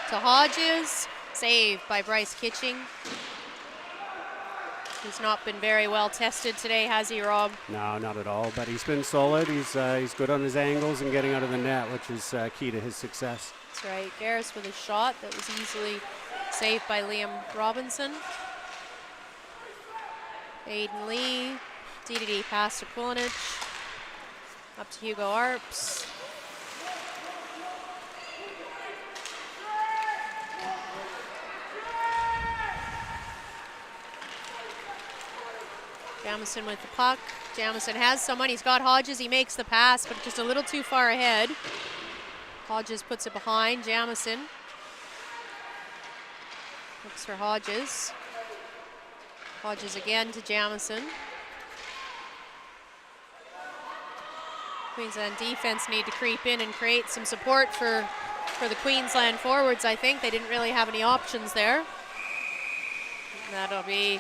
To Hodges. Saved by Bryce Kitching. He's not been very well tested today, has he, Rob?
No, not at all. But he's been solid. He's good on his angles and getting out of the net, which is key to his success.
That's right. Garris with a shot that was easily saved by Liam Robinson. Aiden Lee, DDD pass to Kulinich. Up to Hugo Arps. Jamison with the puck. Jamison has someone. He's got Hodges. He makes the pass, but just a little too far ahead. Hodges puts it behind. Jamison looks for Hodges. Hodges again to Jamison. Queensland defense need to creep in and create some support for the Queensland forwards, I think. They didn't really have any options there. That'll be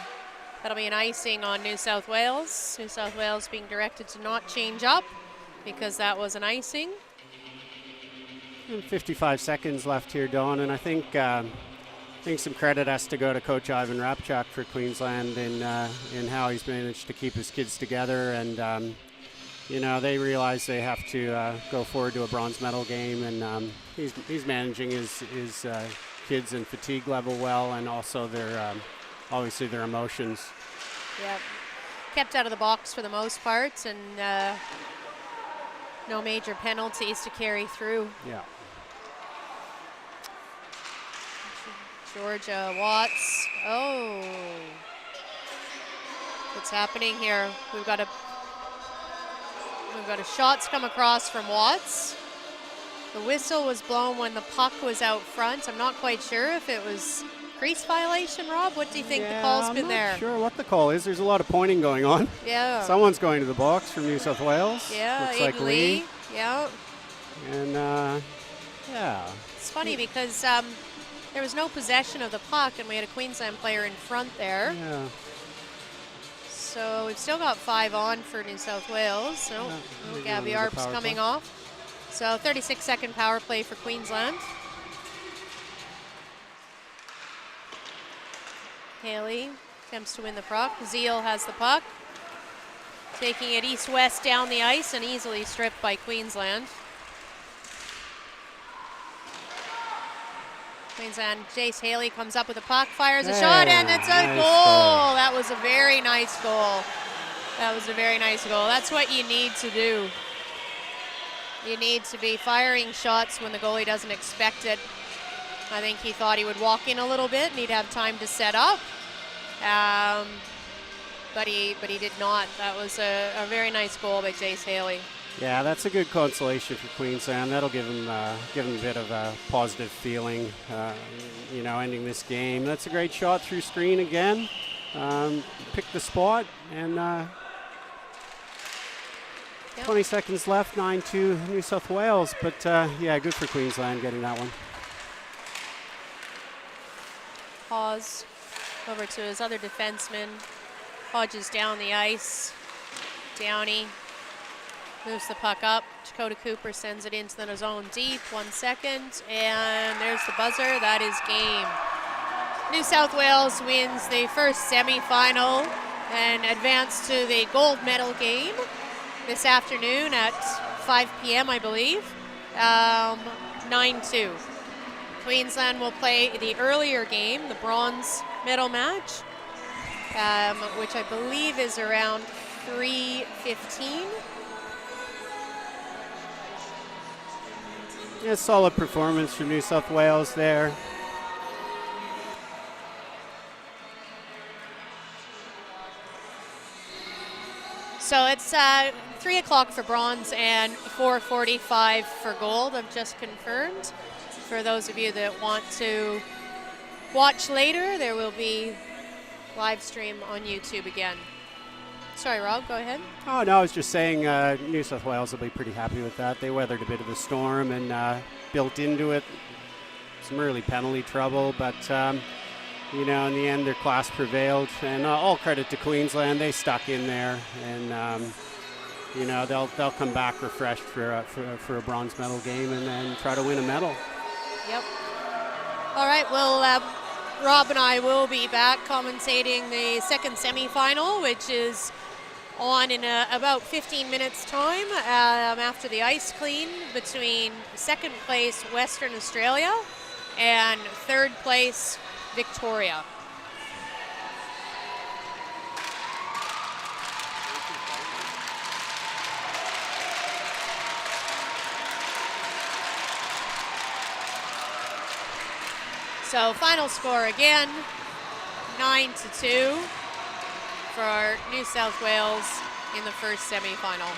an icing on New South Wales. New South Wales being directed to not change up because that was an icing.
55 seconds left here, Dawn, and I think some credit has to go to Coach Ivan Rapchak for Queensland in how he's managed to keep his kids together, and they realize they have to go forward to a bronze medal game, and he's managing his kids and fatigue level well, and also obviously their emotions.
Yep. Kept out of the box for the most part, and no major penalties to carry through.
Yeah.
Georgia Watts. Oh. What's happening here? We've got a shots come across from Watts. The whistle was blown when the puck was out front. I'm not quite sure if it was crease violation, Rob. What do you think the call's been there?
I'm not sure what the call is. There's a lot of pointing going on.
Yeah.
Someone's going to the box from New South Wales.
Yeah,
looks like Lee.
Yeah.
And yeah.
It's funny because there was no possession of the puck, and we had a Queensland player in front there.
Yeah.
So we've still got 5 on for New South Wales. No, Gabby Arps coming off. So 36-second power play for Queensland. Haley attempts to win the puck. Zeal has the puck. Taking it east-west down the ice and easily stripped by Queensland. Queensland, Jace Haley comes up with a puck, fires a shot, and it's a goal. That was a very nice goal. That was a very nice goal. That's what you need to do. You need to be firing shots when the goalie doesn't expect it. I think he thought he would walk in a little bit and he'd have time to set up. But he did not. That was a very nice goal by Jace Haley.
Yeah, that's a good consolation for Queensland. That'll give him a bit of a positive feeling, ending this game. That's a great shot through screen again. Picked the spot, and 20 seconds left, 9-2 New South Wales. But good for Queensland getting that one.
Pause over to his other defenseman. Hodges down the ice. Downey moves the puck up. Dakota Cooper sends it into the zone deep. 1 second, and there's the buzzer. That is game. New South Wales wins the first semi-final and advance to the gold medal game this afternoon at 5 p.m., I believe. 9-2. Queensland will play the earlier game, the bronze medal match, which I believe is around 3:15.
Yeah, solid performance from New South Wales there.
So it's 3 o'clock for bronze and 4:45 for gold. I've just confirmed. For those of you that want to watch later, there will be live stream on YouTube again. Sorry, Rob, go ahead.
Oh, no, I was just saying New South Wales will be pretty happy with that. They weathered a bit of a storm and built into it some early penalty trouble, but in the end, their class prevailed. And all credit to Queensland. They stuck in there, and they'll come back refreshed for a bronze medal game and then try to win a medal.
Yep. All right, we'll Rob and I will be back commentating the second semifinal, which is on in about 15 minutes time after the ice clean between second place Western Australia and third place Victoria. So final score again, 9-2 for New South Wales in the first semifinal.